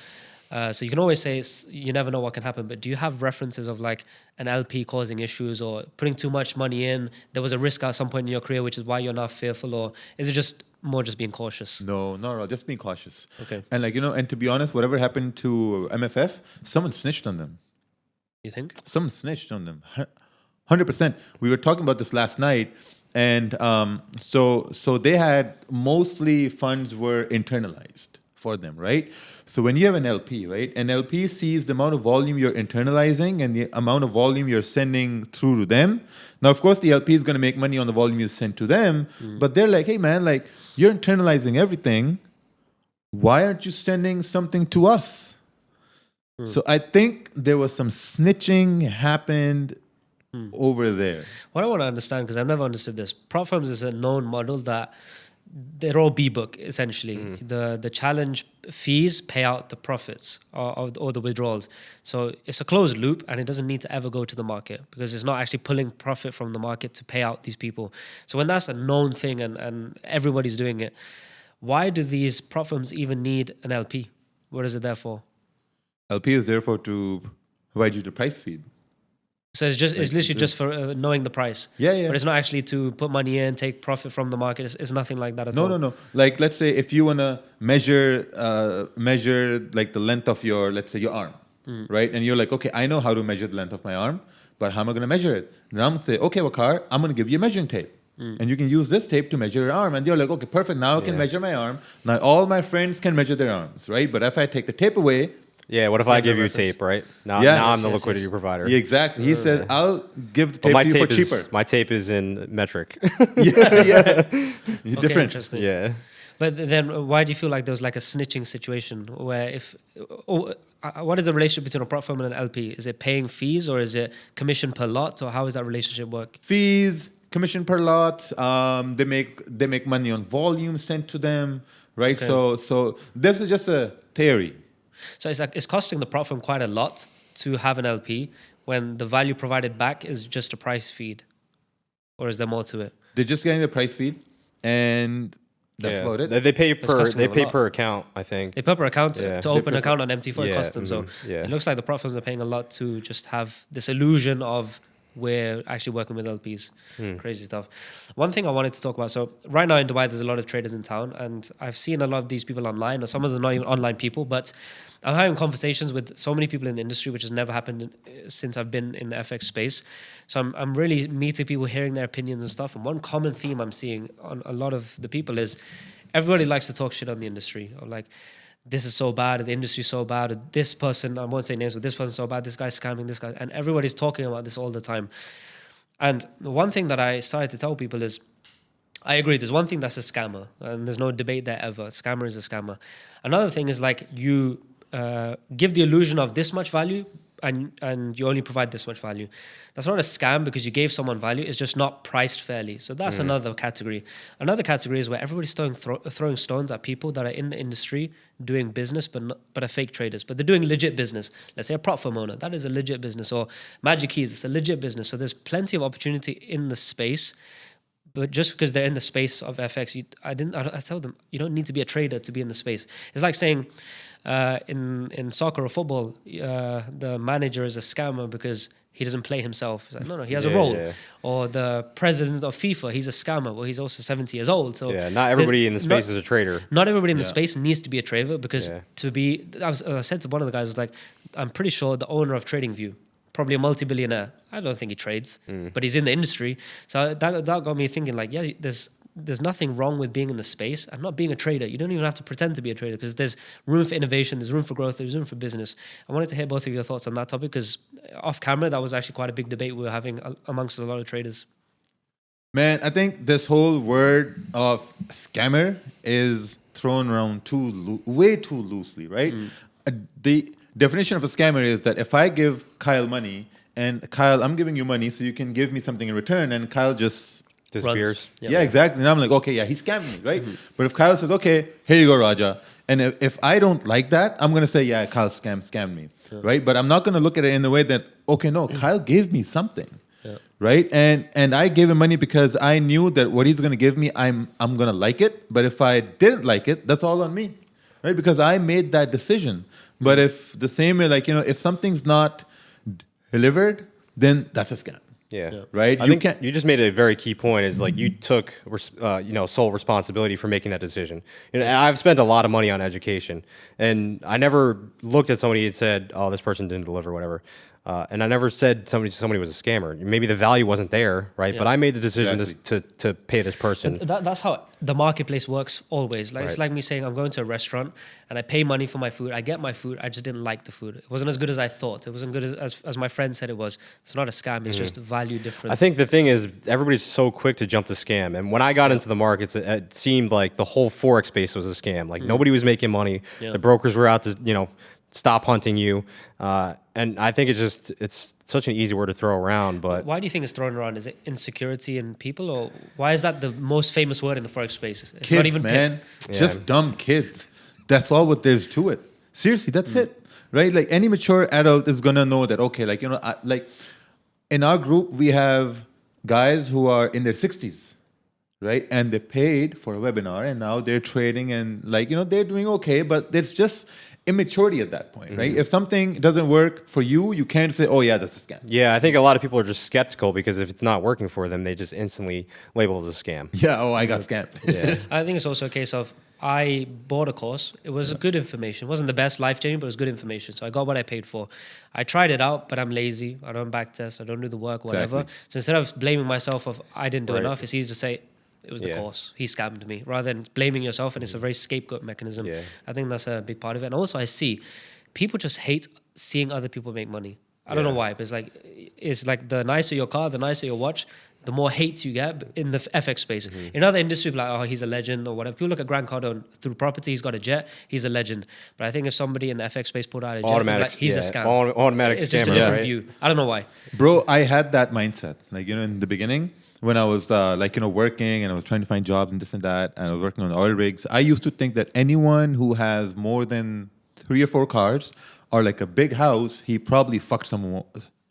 So you can always say you never know what can happen, but do you have references of like an LP causing issues or putting too much money in? There was a risk at some point in your career, which is why you're now fearful, or is it just more just being cautious? No, not at all. Just being cautious. Okay. And like, and to be honest, whatever happened to MFF, someone snitched on them. You think? Someone snitched on them. 100%. We were talking about this last night. And so they had mostly funds were internalized for them, right? So when you have an LP, right? An LP sees the amount of volume you're internalizing and the amount of volume you're sending through to them. Now, of course, the LP is going to make money on the volume you send to them, but they're like, hey, man, like you're internalizing everything. Why aren't you sending something to us? So I think there was some snitching happened over there. What I want to understand, because I've never understood this, prop firms is a known model that they're all B-book, essentially. The challenge fees pay out the profits or the withdrawals. So it's a closed loop and it doesn't need to ever go to the market because it's not actually pulling profit from the market to pay out these people. So when that's a known thing and everybody's doing it, why do these prop firms even need an LP? What is it there for? LP is therefore to provide you the price feed. So it's literally just for knowing the price. Yeah. But it's not actually to put money in, take profit from the market. It's nothing like that at all. No. Like, let's say if you want to measure like the length of your, let's say your arm, right? And you're like, okay, I know how to measure the length of my arm, but how am I going to measure it? And I'm going to say, okay, Waqar, I'm going to give you a measuring tape. And you can use this tape to measure your arm. And you're like, okay, perfect. Now I can measure my arm. Now all my friends can measure their arms, right? But if I take the tape away, yeah, what if I give you tape, right? Now I'm the liquidity provider. Yeah, exactly. He said, I'll give the tape to you for cheaper. My tape is in metric. Yeah. Okay, Different. Interesting. Yeah. But then why do you feel like there was like a snitching situation where what is the relationship between a prop firm and an LP? Is it paying fees or is it commission per lot, or how does that relationship work? Fees, commission per lot. They make money on volume sent to them, right? Okay. So this is just a theory. So it's costing the prop firm quite a lot to have an LP when the value provided back is just a price feed, or is there more to it? They're just getting the price feed, and that's about it. They pay per account, I think. They pay per account to open an account on MT4. It costs them. So it looks like the prop firms are paying a lot to just have this illusion of we're actually working with LPs. Crazy stuff. One thing I wanted to talk about. So right now in Dubai, there's a lot of traders in town, and I've seen a lot of these people online, or some of them not even online people, but I'm having conversations with so many people in the industry, which has never happened since I've been in the FX space. So I'm really meeting people, hearing their opinions and stuff. And one common theme I'm seeing on a lot of the people is everybody likes to talk shit on the industry, or like, this is so bad, the industry's so bad, this person, I won't say names, but this person's so bad, this guy's scamming, this guy, and everybody's talking about this all the time. And one thing that I started to tell people is, I agree, there's one thing that's a scammer, and there's no debate there ever. A scammer is a scammer. Another thing is like you give the illusion of this much value, and you only provide this much value. That's not a scam because you gave someone value. It's just not priced fairly. So that's another category. Another category is where everybody's throwing stones at people that are in the industry doing business, but are fake traders. But they're doing legit business. Let's say a prop firm owner, that is a legit business. Or Magic Keys, it's a legit business. So there's plenty of opportunity in the space. But just because they're in the space of FX, I tell them, you don't need to be a trader to be in the space. It's like saying in soccer or football, the manager is a scammer because he doesn't play himself. It's like, no, he has a role. Yeah. Or the president of FIFA, he's a scammer. Well, he's also 70 years old. So not everybody in the space is a trader. Not everybody in the space needs to be a trader because I said to one of the guys, like, I'm pretty sure the owner of TradingView, probably a multi-billionaire. I don't think he trades, but he's in the industry. So that got me thinking, like, yeah, there's nothing wrong with being in the space and not being a trader. You don't even have to pretend to be a trader because there's room for innovation, there's room for growth, there's room for business. I wanted to hear both of your thoughts on that topic because off camera, that was actually quite a big debate we were having amongst a lot of traders. Man, I think this whole word of scammer is thrown around way too loosely, right? The definition of a scammer is that if I give Kyle money and Kyle, I'm giving you money so you can give me something in return, and Kyle just disappears. Yeah, exactly. And I'm like, okay, yeah, he scammed me, right? But if Kyle says, okay, here you go, Raja. And if I don't like that, I'm going to say, yeah, Kyle scammed me, right? But I'm not going to look at it in the way that, okay, no, Kyle gave me something, right? And I gave him money because I knew that what he's going to give me, I'm going to like it. But if I didn't like it, that's all on me, right? Because I made that decision. But if the same way, like, if something's not delivered, then that's a scam. Yeah. Right? I think you just made a very key point is like you took, sole responsibility for making that decision. I've spent a lot of money on education and I never looked at somebody and said, oh, this person didn't deliver, whatever. And I never said somebody was a scammer. Maybe the value wasn't there, right? Yeah. But I made the decision to pay this person. That's how the marketplace works always. Like It's like me saying I'm going to a restaurant and I pay money for my food. I get my food. I just didn't like the food. It wasn't as good as I thought. It wasn't good as my friend said it was. It's not a scam. It's just value difference. I think the thing is everybody's so quick to jump to scam. And when I got into the markets, it seemed like the whole forex space was a scam. Like nobody was making money. Yeah. The brokers were out to stop hunting you. And I think it's such an easy word to throw around, but... Why do you think it's thrown around? Is it insecurity in people, or why is that the most famous word in the forex space? It's kids, not even man. Just dumb kids. That's all what there's to it. Seriously, that's it. Right? Like any mature adult is going to know that, okay, like, like in our group, we have guys who are in their 60s, right? And they paid for a webinar and now they're trading and they're doing okay, but it's just... immaturity at that point, right? If something doesn't work for you, you can't say, oh yeah, that's a scam. Yeah, I think a lot of people are just skeptical because if it's not working for them, they just instantly label it as a scam. Yeah, oh, I got scammed. Yeah. I think it's also a case of I bought a course. It was good information. It wasn't the best life-changing, but it was good information. So I got what I paid for. I tried it out, but I'm lazy. I don't backtest. I don't do the work, whatever. Exactly. So instead of blaming myself of I didn't do enough, it's easy to say, it was the course. He scammed me. Rather than blaming yourself, and it's a very scapegoat mechanism. Yeah. I think that's a big part of it. And also I see people just hate seeing other people make money. I don't know why, but it's like the nicer your car, the nicer your watch, the more hate you get in the FX space. In other industries, like, oh, he's a legend or whatever. People look at Grant Cardone through property, he's got a jet, he's a legend. But I think if somebody in the FX space put out a jet, he's a scam. Automatic it's just a different view. I don't know why. Bro, I had that mindset. Like, in the beginning, when I was working and I was trying to find jobs and this and that, and I was working on oil rigs, I used to think that anyone who has more than 3 or 4 cars or like a big house, he probably fucked someone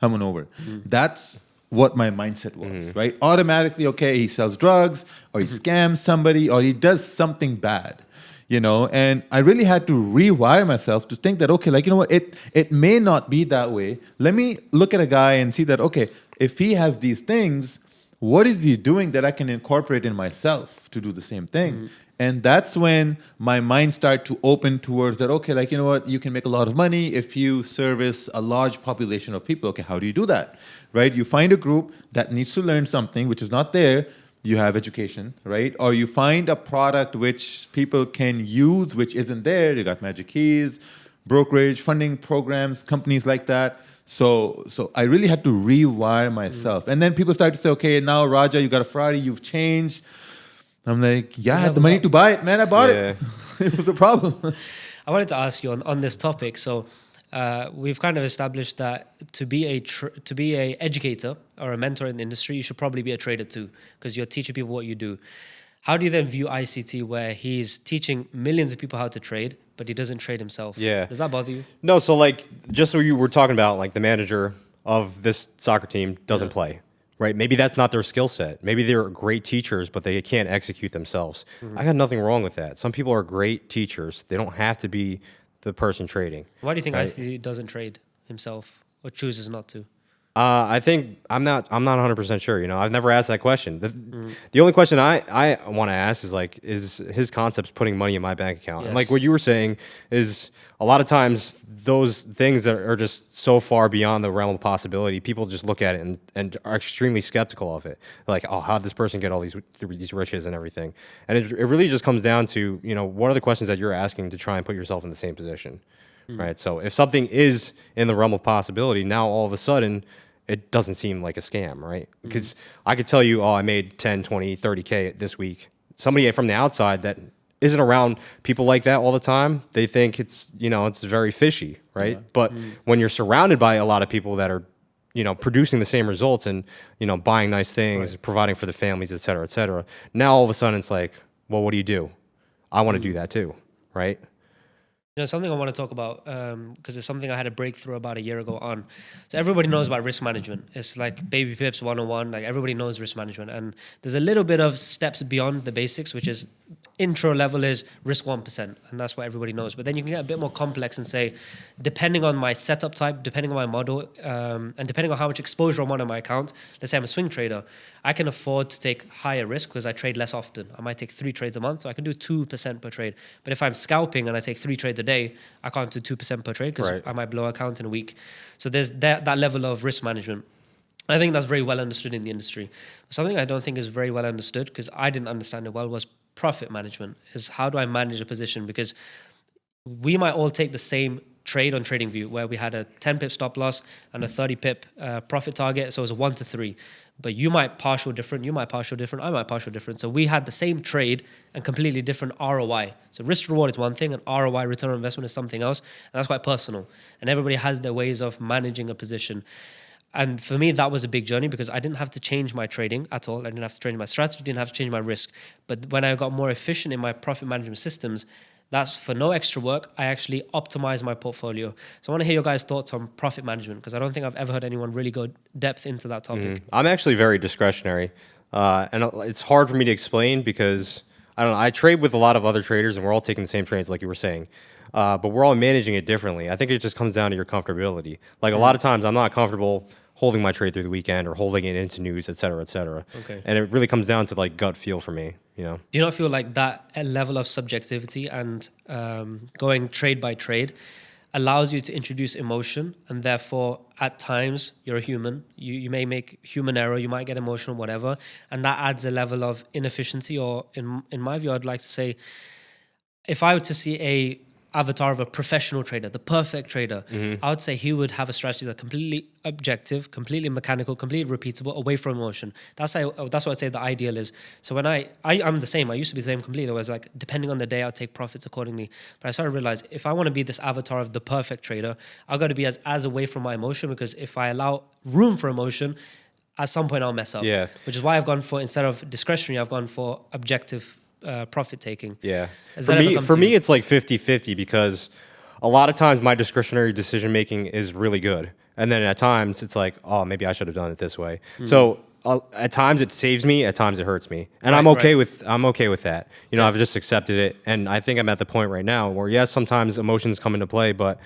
over. That's what my mindset was, right? Automatically, okay, he sells drugs or he scams somebody or he does something bad, and I really had to rewire myself to think that, okay, like, what, it may not be that way. Let me look at a guy and see that, okay, if he has these things, what is he doing that I can incorporate in myself to do the same thing? And that's when my mind started to open towards that, okay, like, what, you can make a lot of money if you service a large population of people. Okay, how do you do that, right? You find a group that needs to learn something which is not there. You have education, right? Or you find a product which people can use which isn't there. You got Magic Keys, brokerage, funding programs, companies like that. So I really had to rewire myself. And then people started to say, okay, now Raja, you got a Ferrari, you've changed. I'm like, I had the money to buy it, man. I bought it. It was a problem. I wanted to ask you on this topic. So we've kind of established that to be a educator or a mentor in the industry, you should probably be a trader too, because you're teaching people what you do. How do you then view ICT, where he's teaching millions of people how to trade, but he doesn't trade himself? Yeah. Does that bother you? No, so like, just so you were talking about, like the manager of this soccer team doesn't play, right? Maybe that's not their skill set. Maybe they're great teachers, but they can't execute themselves. I got nothing wrong with that. Some people are great teachers. They don't have to be the person trading. Why do you think Right. ICT doesn't trade himself or chooses not to? I think I'm not 100% sure. You know, I've never asked that question. The only question I want to ask is like, is his concepts putting money in my bank account? And like Yes. what you were saying is a lot of times those things that are just so far beyond the realm of possibility, people just look at it and are extremely skeptical of it. Like, oh, how did this person get all these riches and everything? And it really just comes down to, you know, what are the questions that you're asking to try and put yourself in the same position, right? So if something is in the realm of possibility, now all of a sudden it doesn't seem like a scam, right? Because I could tell you, oh, I made 10, 20, 30K this week. Somebody from the outside that isn't around people like that all the time, they think it's, you know, it's very fishy, right? But when you're surrounded by a lot of people that are, you know, producing the same results and, you know, buying nice things, providing for the families, et cetera, now all of a sudden it's like, well, what do you do? I want to do that too, right? You know, something I want to talk about, because it's something I had a breakthrough about a year ago on. So everybody knows about risk management. It's like baby pips 101. Like everybody knows risk management. And there's a little bit of steps beyond the basics, which is intro level is risk 1%. And that's what everybody knows. But then you can get a bit more complex and say, depending on my setup type, depending on my model, and depending on how much exposure I'm on my account, let's say I'm a swing trader, I can afford to take higher risk because I trade less often. I might take 3 trades a month, so I can do 2% per trade. But if I'm scalping and I take 3 trades a day, I can't do 2% per trade because Right. I might blow account in a week. So there's that level of risk management. I think that's very well understood in the industry. Something I don't think is very well understood, because I didn't understand it well, was profit management. Is how do I manage a position? Because we might all take the same trade on TradingView, where we had a 10 pip stop loss and a 30 pip profit target. So it was a 1 to 3. But you might partial different, you might partial different, I might partial different. So we had the same trade and completely different ROI. So risk reward is one thing and ROI, return on investment, is something else. And that's quite personal. And everybody has their ways of managing a position. And for me, that was a big journey, because I didn't have to change my trading at all. I didn't have to change my strategy, didn't have to change my risk. But when I got more efficient in my profit management systems, that's for no extra work. I actually optimized my portfolio. So I want to hear your guys' thoughts on profit management, because I don't think I've ever heard anyone really go depth into that topic. I'm actually very discretionary. And it's hard for me to explain because, I don't know, I trade with a lot of other traders and we're all taking the same trades like you were saying. But we're all managing it differently. I think it just comes down to your comfortability. Like a lot of times I'm not comfortable holding my trade through the weekend or holding it into news, et cetera, et cetera. Okay. And it really comes down to like gut feel for me, you know? Do you not feel like that level of subjectivity and going trade by trade allows you to introduce emotion, and therefore at times you're a human, you may make human error, you might get emotional, whatever, and that adds a level of inefficiency? Or in my view, I'd like to say, if I were to see a avatar of a professional trader, the perfect trader, I would say he would have a strategy that's completely objective, completely mechanical, completely repeatable, away from emotion. That's what I'd say the ideal is. So when I'm the same. I used to be the same completely. I was like, depending on the day, I'll take profits accordingly. But I started to realize, if I want to be this avatar of the perfect trader, I've got to be as away from my emotion, because if I allow room for emotion, at some point I'll mess up. Yeah. Which is why I've gone for, instead of discretionary, I've gone for objective profit taking. Yeah. Has For that ever me, come for to me, you? it's like 50-50, because a lot of times my discretionary decision making is really good. And then at times it's like, oh, maybe I should have done it this way. So at times it saves me, at times it hurts me. And I'm okay with that. You know, I've just accepted it. And I think I'm at the point right now where, yes, sometimes emotions come into play, but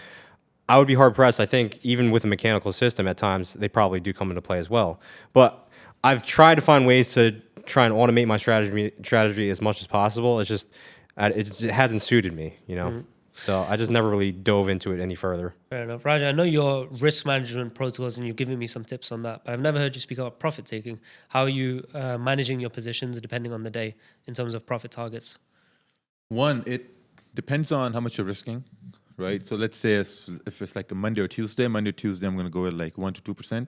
I would be hard pressed. I think even with a mechanical system, at times they probably do come into play as well. But I've tried to find ways to try and automate my strategy as much as possible. It's just, it hasn't suited me, you know? So I just never really dove into it any further. Fair enough. Raja, I know your risk management protocols and you've given me some tips on that, but I've never heard you speak about profit taking. How are you managing your positions depending on the day in terms of profit targets? One, it depends on how much you're risking, right? So let's say if it's like a Monday or Tuesday, I'm going to go at like 1 to 2%.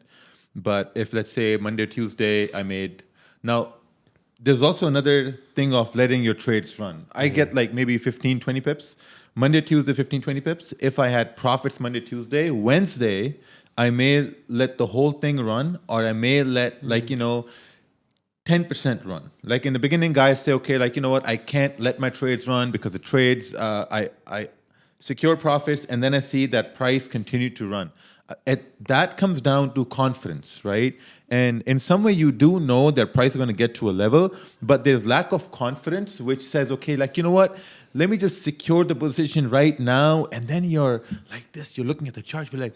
But if, let's say, Monday or Tuesday, I made... Now, there's also another thing of letting your trades run. I get like maybe 15, 20 pips. Monday, Tuesday, 15, 20 pips. If I had profits Monday, Tuesday, Wednesday, I may let the whole thing run, or I may let 10% run. Like in the beginning, guys say, okay, like, you know what, I can't let my trades run because the trades, I secure profits, and then I see that price continue to run. That comes down to confidence, right? And in some way, you do know that price is going to get to a level, but there's lack of confidence, which says, okay, like, you know what? Let me just secure the position right now. And then you're like this, you're looking at the chart, you're like,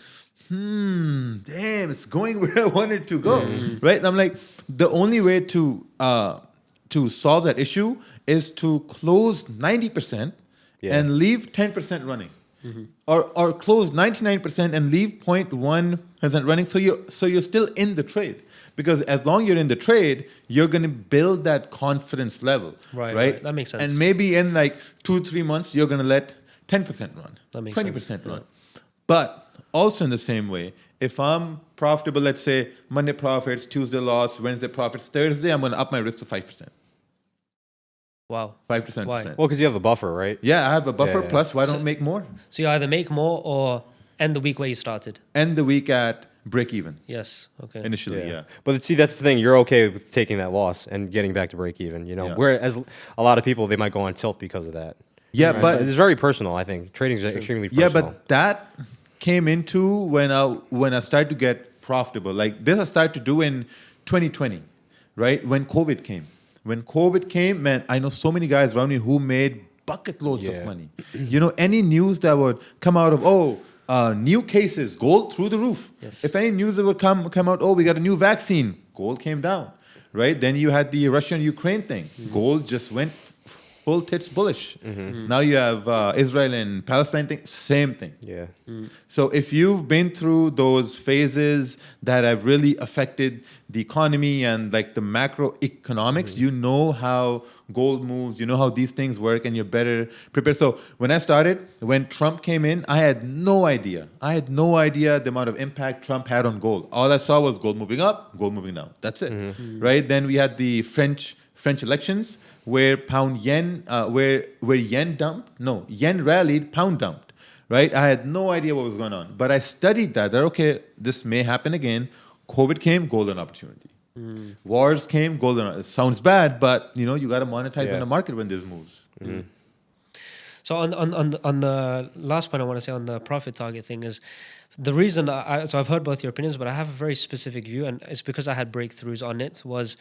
damn, it's going where I wanted to go, right? And I'm like, the only way to solve that issue is to close 90% and leave 10% running. Or close 99% and leave 0.1% running, so you're still in the trade. Because as long as you're in the trade, you're going to build that confidence level, right? That makes sense. And maybe in like 2-3 months, you're going to let 10% run, That makes 20% sense. run. But also in the same way, if I'm profitable, let's say Monday profits, Tuesday loss, Wednesday profits, Thursday, I'm going to up my risk to 5%. Wow. 5%. Why? Well, because you have a buffer, right? Yeah, I have a buffer. Yeah. Plus, why don't make more? So you either make more or end the week where you started. End the week at break even. Yes. Okay. Initially, yeah. But see, that's the thing. You're okay with taking that loss and getting back to break even, you know? Yeah. Whereas a lot of people, they might go on tilt because of that. Yeah, Right? but It's very personal, I think. Trading is extremely yeah, personal. but that came into when I started to get profitable. Like this, I started to do in 2020, right? When COVID came. When COVID came, man, I know so many guys around me who made bucket loads of money. You know, any news that would come out of, new cases, gold through the roof. Yes. If any news that would come out, we got a new vaccine, gold came down, right? Then you had the Russia-Ukraine thing. Gold just went full tits bullish. Now you have Israel and Palestine thing, same thing. Yeah. So if you've been through those phases that have really affected the economy and like the macroeconomics, you know how gold moves, you know how these things work, and you're better prepared. So when Trump came in, I had no idea. The amount of impact Trump had on gold. All I saw was gold moving up, gold moving down. That's it, right? Then we had the French elections where yen rallied, pound dumped, right? I had no idea what was going on, but I studied that okay, this may happen again. COVID came, golden opportunity. Wars came, golden. It sounds bad, but you know you got to monetize on the market when there's moves. So on the last point I want to say on the profit target thing is the reason so I've heard both your opinions, but I have a very specific view, and it's because I had breakthroughs on it. Was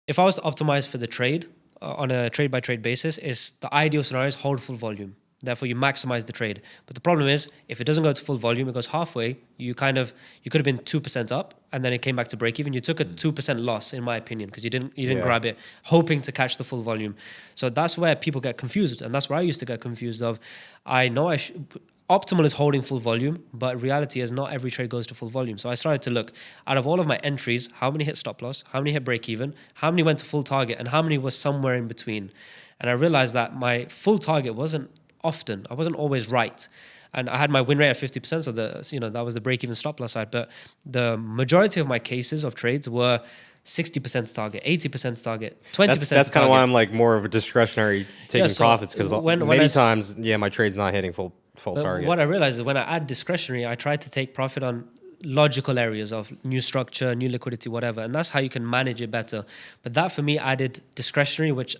if I was to optimize for the trade on a trade by trade basis, is the ideal scenario is hold full volume. Therefore, you maximize the trade. But the problem is, if it doesn't go to full volume, it goes halfway. You could have been 2% up, and then it came back to break even. You took a 2% loss, in my opinion, because you didn't grab it, hoping to catch the full volume. So that's where people get confused, and that's where I used to get confused. I know optimal is holding full volume, but reality is not every trade goes to full volume. So I started to look out of all of my entries, how many hit stop loss, how many hit break even, how many went to full target, and how many was somewhere in between. And I realized that my full target wasn't often. I wasn't always right. And I had my win rate at 50%, so that was the break even stop loss side. But the majority of my cases of trades were 60% target, 80% target, 20% That's kind of why I'm like more of a discretionary taking profits, because many times, my trade's not hitting full target. What I realized is when I add discretionary, I try to take profit on logical areas of new structure, new liquidity, whatever. And that's how you can manage it better. But that for me added discretionary, which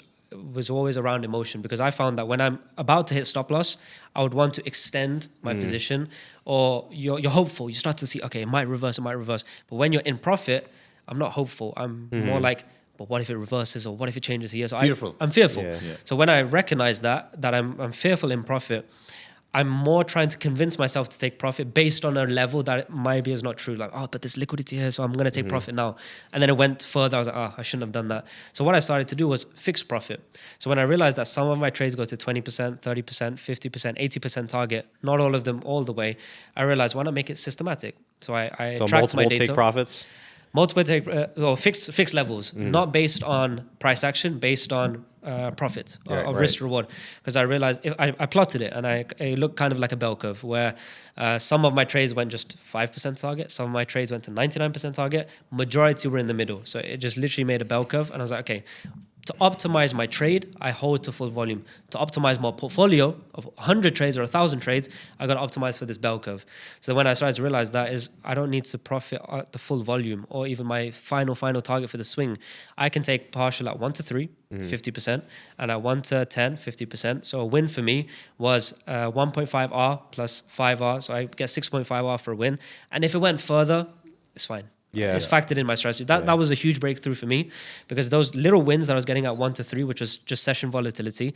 was always around emotion, because I found that when I'm about to hit stop loss, I would want to extend my position, or you're hopeful. You start to see, okay, it might reverse. But when you're in profit, I'm not hopeful. I'm more like, but what if it reverses, or what if it changes here? So I'm fearful. Yeah. So when I recognize that I'm fearful in profit, I'm more trying to convince myself to take profit based on a level that maybe is not true. Like, but there's liquidity here, so I'm going to take profit now. And then it went further. I was like, I shouldn't have done that. So what I started to do was fix profit. So when I realized that some of my trades go to 20%, 30%, 50%, 80% target, not all of them all the way, I realized, why not make it systematic? So I tracked my data. Take profits? Multiple take, fixed levels, not based on price action, based on profit Right, of right. risk reward, because I realized if I plotted it and it looked kind of like a bell curve where some of my trades went just 5% target, some of my trades went to 99% target, majority were in the middle. So it just literally made a bell curve, and I was like, okay, to optimize my trade, I hold to full volume. To optimize my portfolio of 100 trades or 1,000 trades, I got to optimize for this bell curve. So when I started to realize that is, I don't need to profit at the full volume or even my final target for the swing. I can take partial at 1 to 3, 50%, and at 1 to 10, 50%. So a win for me was 1.5R plus 5R. So I get 6.5R for a win. And if it went further, it's fine. Yeah. It's factored in my strategy. That was a huge breakthrough for me, because those little wins that I was getting at 1 to 3, which was just session volatility,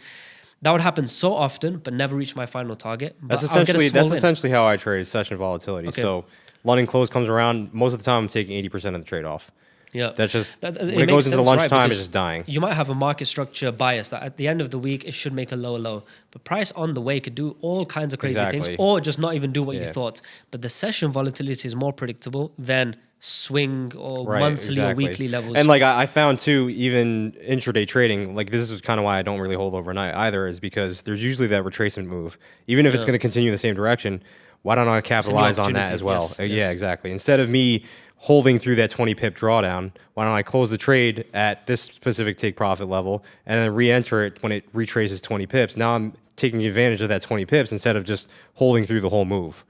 that would happen so often, but never reach my final target. But That's I would get a essentially small win. how I trade session volatility. Okay. So London close comes around, most of the time I'm taking 80% of the trade off. Yeah, That's just it when it makes goes into sense, lunchtime, right? it's Because just dying. You might have a market structure bias that at the end of the week it should make a lower low, but price on the way could do all kinds of crazy things, Exactly. or just not even do what you Yeah. thought. But the session volatility is more predictable than swing or Right, monthly or exactly. weekly levels. And like I found too, even intraday trading, like this is kind of why I don't really hold overnight either, is because there's usually that retracement move. Even if it's going to continue the same direction, why don't I capitalize on that opportunity. as well? Yes, Yeah, yes. exactly. Instead of me holding through that 20 pip drawdown, why don't I close the trade at this specific take profit level and then re-enter it when it retraces 20 pips? Now I'm taking advantage of that 20 pips instead of just holding through the whole move.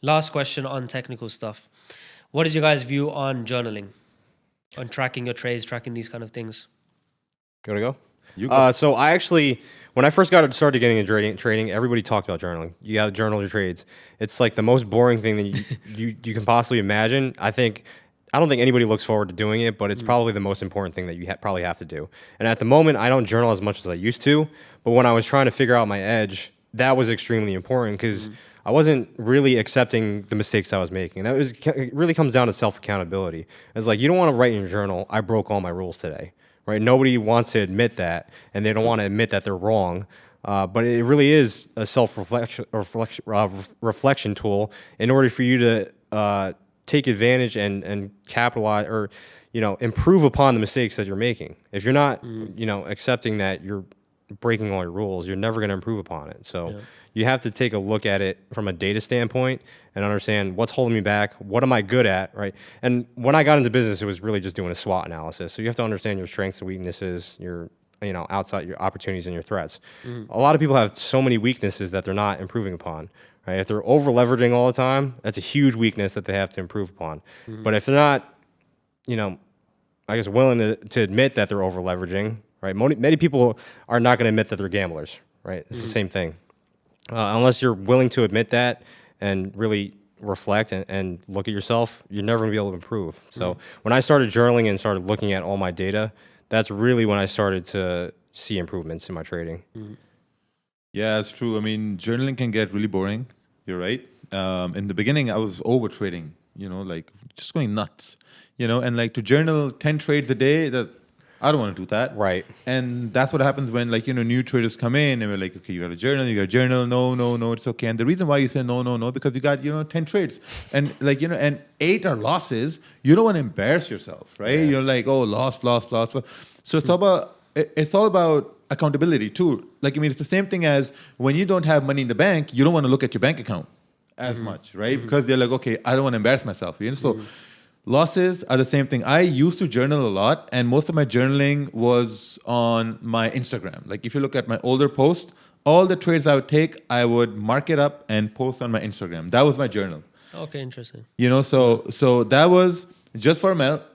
Last question on technical stuff. What is your guys' view on journaling, on tracking your trades, tracking these kind of things? You want to go? You go. So I actually, when I first started getting into trading, everybody talked about journaling. You got to journal your trades. It's like the most boring thing that you can possibly imagine. I don't think anybody looks forward to doing it, but it's probably the most important thing that you probably have to do. And at the moment, I don't journal as much as I used to. But when I was trying to figure out my edge, that was extremely important because I wasn't really accepting the mistakes I was making. It really comes down to self-accountability. It's like, you don't want to write in your journal, I broke all my rules today, right? Nobody wants to admit that, and they don't want to admit that they're wrong. But it really is a reflection tool in order for you to take advantage and capitalize or, improve upon the mistakes that you're making. If you're not, accepting that you're breaking all your rules, you're never going to improve upon it. So you have to take a look at it from a data standpoint and understand what's holding me back, what am I good at, right? And when I got into business, it was really just doing a SWOT analysis. So you have to understand your strengths and weaknesses, your outside your opportunities and your threats. A lot of people have so many weaknesses that they're not improving upon, right? If they're over leveraging all the time, that's a huge weakness that they have to improve upon. But if they're not, I guess willing to admit that they're over leveraging, right? Many people are not going to admit that they're gamblers, right? It's the same thing. Unless you're willing to admit that and really reflect and look at yourself, you're never going to be able to improve. So when I started journaling and started looking at all my data, that's really when I started to see improvements in my trading. Yeah, it's true. I mean, journaling can get really boring. You're right. In the beginning, I was over trading, like just going nuts, and like to journal 10 trades a day, that I don't want to do that. Right. And that's what happens when new traders come in and we're like, okay, you got to journal. No, it's okay. And the reason why you say no, because you got, 10 trades and and 8 are losses. You don't want to embarrass yourself, right? Yeah. You're like, oh, lost. So it's all about accountability too. It's the same thing as when you don't have money in the bank, you don't want to look at your bank account as much, right? Because you're like, okay, I don't want to embarrass myself. So losses are the same thing. I used to journal a lot, and most of my journaling was on my Instagram. Like if you look at my older posts, all the trades I would take, I would mark it up and post on my Instagram. That was my journal. Okay, interesting. So that was just for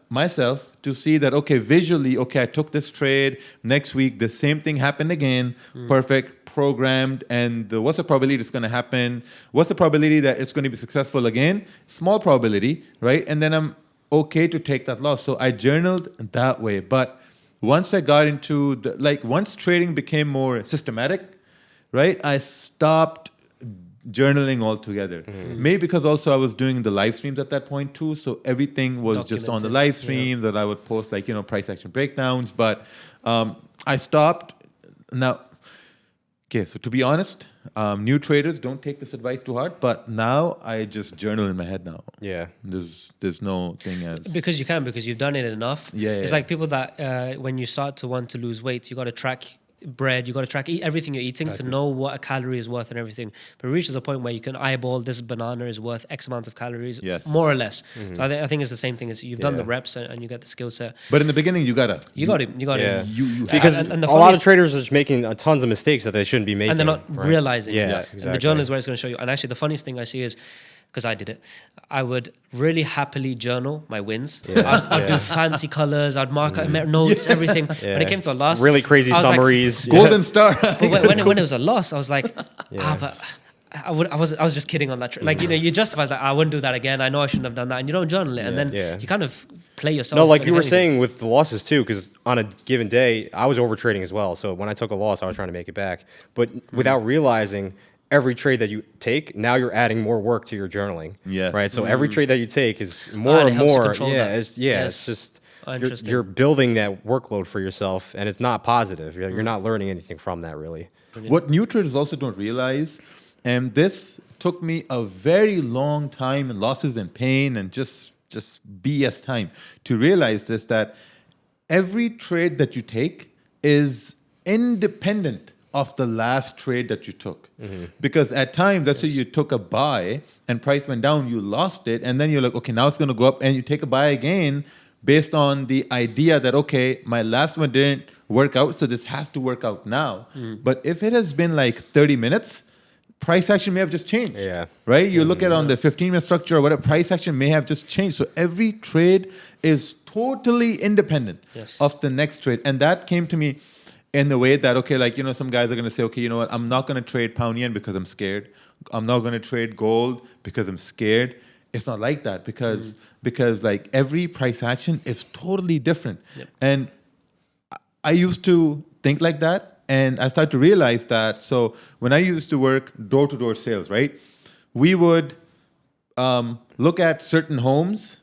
myself to see that, okay, visually, okay, I took this trade. Next week, the same thing happened again. Perfect, programmed. And what's the probability it's going to happen? What's the probability that it's going to be successful again? Small probability, right? And then I'm okay to take that loss. So I journaled that way. But once I got into once trading became more systematic, right, I stopped journaling altogether. Maybe because also I was doing the live streams at that point too, so everything was just on the live streams that I would post price action breakdowns. But I stopped now. Okay, so to be honest, new traders, don't take this advice to heart. But now I just journal in my head now. Yeah. There's no thing as Because you've done it enough. Yeah, It's yeah. like people that when you start to want to lose weight, you got to track bread, you got to track everything you're eating to know what a calorie is worth and everything. But it reaches a point where you can eyeball this banana is worth X amount of calories, Yes. more or less. So I think it's the same thing as you've done the Yeah. reps and you get the skill set. But in the beginning, you got You got it. Yeah. You Because and the a lot of funniest- traders are just making tons of mistakes that they shouldn't be making. and they're not right? realizing Yeah, it. exactly. And the journal is where it's going to show you. And actually, the funniest thing I see is, because I did it, I would really happily journal my wins. I'd do fancy colors, I'd mark out notes, everything. When it came to a loss, Really crazy I was like, summaries. Golden Star. but when it was a loss, I was like, but I was just kidding on that. Like, you justify like, I wouldn't do that again. I know I shouldn't have done that. And you don't journal it. And then Yeah. you kind of play yourself. No, like and you were everything. saying with the losses too, because on a given day, I was over trading as well. So when I took a loss, I was trying to make it back. But without realizing every trade that you take, now you're adding more work to your journaling. Yes. Right. So every trade that you take is more and it and helps to more. control that. It's, Yes. it's just Interesting. you're building that workload for yourself, and it's not positive. You're not learning anything from that really. What new traders also don't realize, and this took me a very long time and losses and pain and just BS time to realize this, that every trade that you take is independent of the last trade that you took. Because at times, let's say you took a buy and price went down, you lost it, and then you're like, okay, now it's going to go up, and you take a buy again based on the idea that, okay, my last one didn't work out, so this has to work out now. But if it has been like 30 minutes, price action may have just changed. Yeah. Right? You look at on the 15-minute structure or whatever, price action may have just changed. So every trade is totally independent of the next trade. And that came to me in the way that, okay, like, some guys are going to say, okay, you know what, I'm not going to trade pound yen because I'm scared. I'm not going to trade gold because I'm scared. It's not like that because like every price action is totally different. And I used to think like that, and I started to realize that. So when I used to work door-to-door sales, right, we would look at certain homes,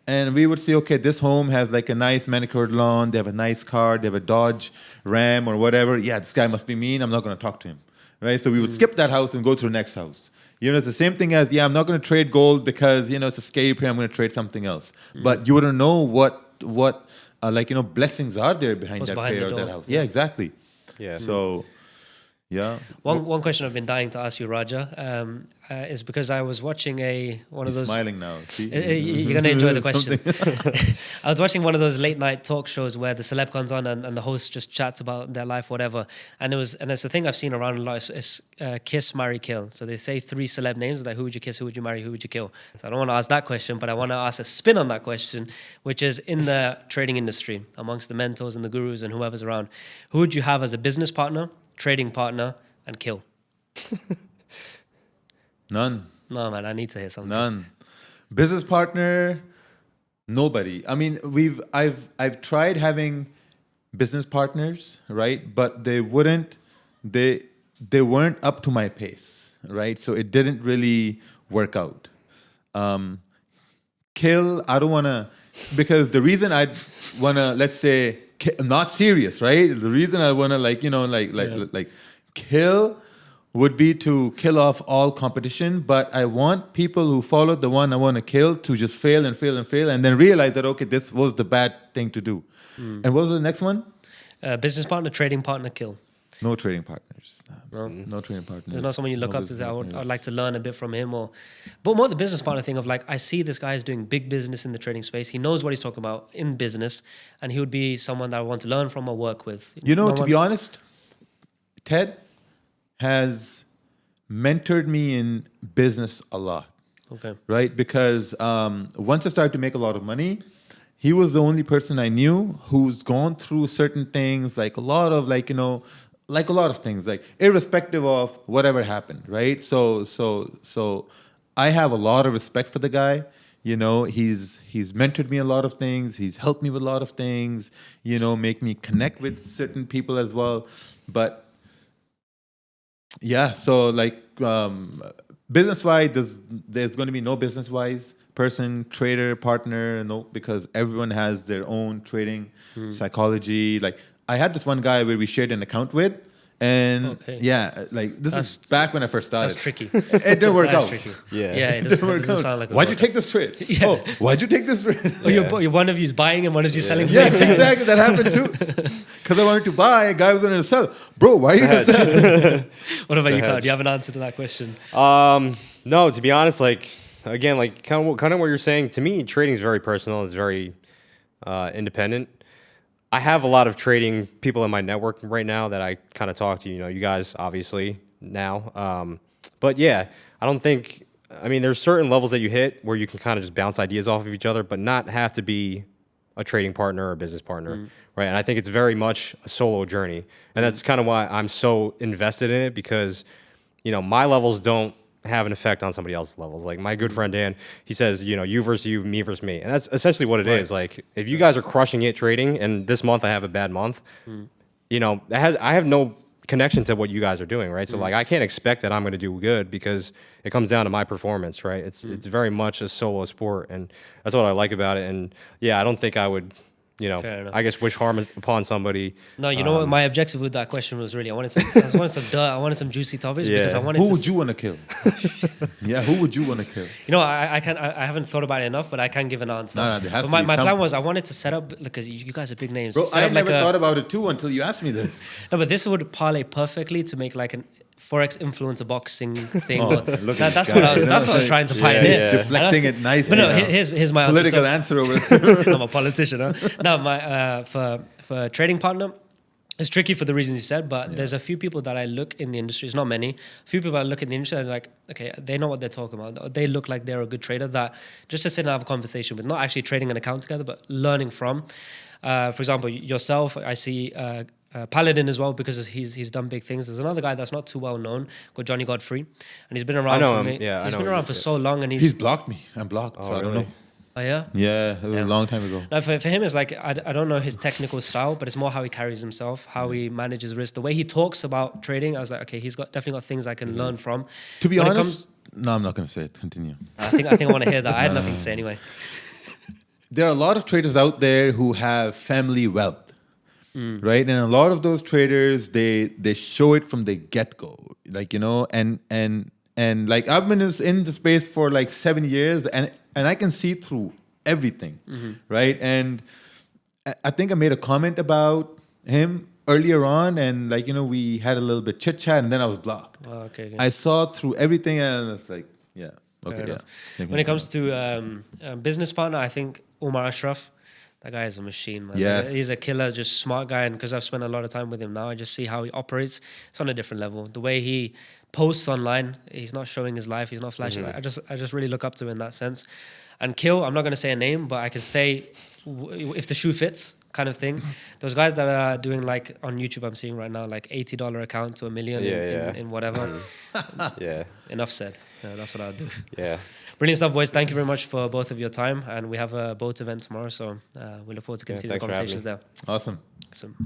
and we would say, okay, this home has like a nice manicured lawn, they have a nice car, they have a Dodge Ram or whatever. Yeah, this guy must be mean, I'm not going to talk to him, right? So we would skip that house and go to the next house. It's the same thing as, I'm not going to trade gold because, it's a scary pair, I'm going to trade something else. But you wouldn't know what blessings are there behind What's that behind pair the or that door. house. Yeah, exactly. Yeah. So, yeah. One question I've been dying to ask you, Raja, is because I was watching one of He's those. smiling now. See? You're going to enjoy the question. I was watching one of those late night talk shows where the celeb comes on and the host just chats about their life, whatever. And it's a thing I've seen around a lot. It's kiss, marry, kill. So they say 3 celeb names, like who would you kiss, who would you marry, who would you kill. So I don't want to ask that question, but I want to ask a spin on that question, which is in the trading industry, amongst the mentors and the gurus and whoever's around, who would you have as a business partner, trading partner, and kill? None. No, man, I need to hear something. None. Business partner, nobody. I mean, I've tried having business partners, right? But they weren't up to my pace, right? So it didn't really work out. Kill, I don't want to, because the reason I'd want to, let's say, not serious, right? The reason I want to like kill would be to kill off all competition, but I want people who follow the one I want to kill to just fail and fail and fail and then realize that, okay, this was the bad thing to do. And what was the next one? Business partner, trading partner, kill. No trading partners. No trading partners. There's not someone you look No up to say, business I'd partners. like to learn a bit from him. But more the business partner thing of like, I see this guy is doing big business in the trading space. He knows what he's talking about in business, and he would be someone that I want to learn from or work with. To be honest, Ted has mentored me in business a lot. Okay. Right? Because once I started to make a lot of money, he was the only person I knew who's gone through certain things, like a lot of things, like irrespective of whatever happened, right? So I have a lot of respect for the guy. He's mentored me a lot of things. He's helped me with a lot of things, make me connect with certain people as well. But yeah, so like business-wise, there's going to be no business-wise person, trader, partner, no, because everyone has their own trading psychology. Like I had this one guy where we shared an account with, And Okay. yeah, like this is back when I first started. That's tricky. It didn't work That's out. tricky. Yeah. Yeah, it doesn't sound like. Why'd you take this trade? Yeah. Oh, why'd you take this trade? Oh, you're one of you's buying and one of you's selling. The Yeah, same thing. exactly. That happened too. Because I wanted to buy, a guy was going to sell. Bro, why are you going to sell? What about you, Kyle? hedge. Do you have an answer to that question? No, to be honest, like again, like kind of what you're saying. To me, trading is very personal. It's very independent. I have a lot of trading people in my network right now that I kind of talk to. You know, you guys obviously now. But yeah, I don't think. I mean, there's certain levels that you hit where you can kind of just bounce ideas off of each other, but not have to be a trading partner or a business partner, right? And I think it's very much a solo journey, and that's kind of why I'm so invested in it, because you know my levels don't have an effect on somebody else's levels. Like my good friend Dan, he says, you know, you versus you, me versus me, and that's essentially what it is. Like if you guys are crushing it trading, and this month I have a bad month, you know, I have no connection to what you guys are doing, right? So like I can't expect that I'm going to do good because it comes down to my performance, right? It's very much a solo sport, and that's what I like about it. And yeah, I don't think I would, you know, Fair enough. I guess wish harm upon somebody. No, you know what? My objective with that question was really I wanted some dirt. I wanted some juicy topics because I wanted Who to. would you want to kill? Yeah, who would you want to kill? You know, I haven't thought about it enough, but I can give an answer. No, there has but to my be plan some- was I wanted to set up because you guys are big names. Bro, set I up never like thought about it too until you asked me this. No, but this would parlay perfectly to make like an forex influencer boxing thing. Oh, look at That's this what guy, I was. you know, That's what I was trying to pioneer. yeah. Deflecting it nicely. But no, now. here's my answer. Political So- answer over there. I'm a politician. Huh? No, my for a trading partner, it's tricky for the reasons you said. But there's a few people that I look in the industry. It's not many. A few people I look in the industry and like, okay, they know what they're talking about. They look like they're a good trader. That just to sit and have a conversation with, not actually trading an account together, but learning from. For example, yourself, I see. Paladin as well, because he's done big things. There's another guy that's not too well known called Johnny Godfrey, and he's been around. know for him. me. Yeah, I he's know been him. around for so long, and He's blocked me. I'm blocked, so I don't really? know. Oh yeah. Yeah, it was a long time ago. No, for him, it's like I don't know his technical style, but it's more how he carries himself, how he manages risk, the way he talks about trading. I was like, okay, he's definitely got things I can learn from. To be When it honest, no, I'm not going to say it. Continue. I think I want to hear that. I had nothing to say anyway. There are a lot of traders out there who have family wealth, right? And a lot of those traders, they show it from the get go, like, you know, and like I've been in the space for like 7 years, and I can see through everything, right? And I think I made a comment about him earlier on, and like, you know, we had a little bit chit chat, and then I was blocked. Oh, okay. Good. I saw through everything, and it's like, yeah, okay, yeah. When it comes to business partner, I think Umar Ashraf, that guy is a machine, man. Yes. He's a killer, just smart guy. And because I've spent a lot of time with him now, I just see how he operates. It's on a different level. The way he posts online, he's not showing his life. He's not flashing. I just really look up to him in that sense. And Kill, I'm not going to say a name, but I can say if the shoe fits kind of thing. Those guys that are doing like on YouTube, I'm seeing right now, like $80 account to $1 million in whatever. Yeah. Enough said. Yeah, that's what I'll do. Yeah. Brilliant stuff, boys. Thank you very much for both of your time. And we have a boat event tomorrow, so we look forward to continuing the thanks for having conversations me. there. Awesome. Awesome.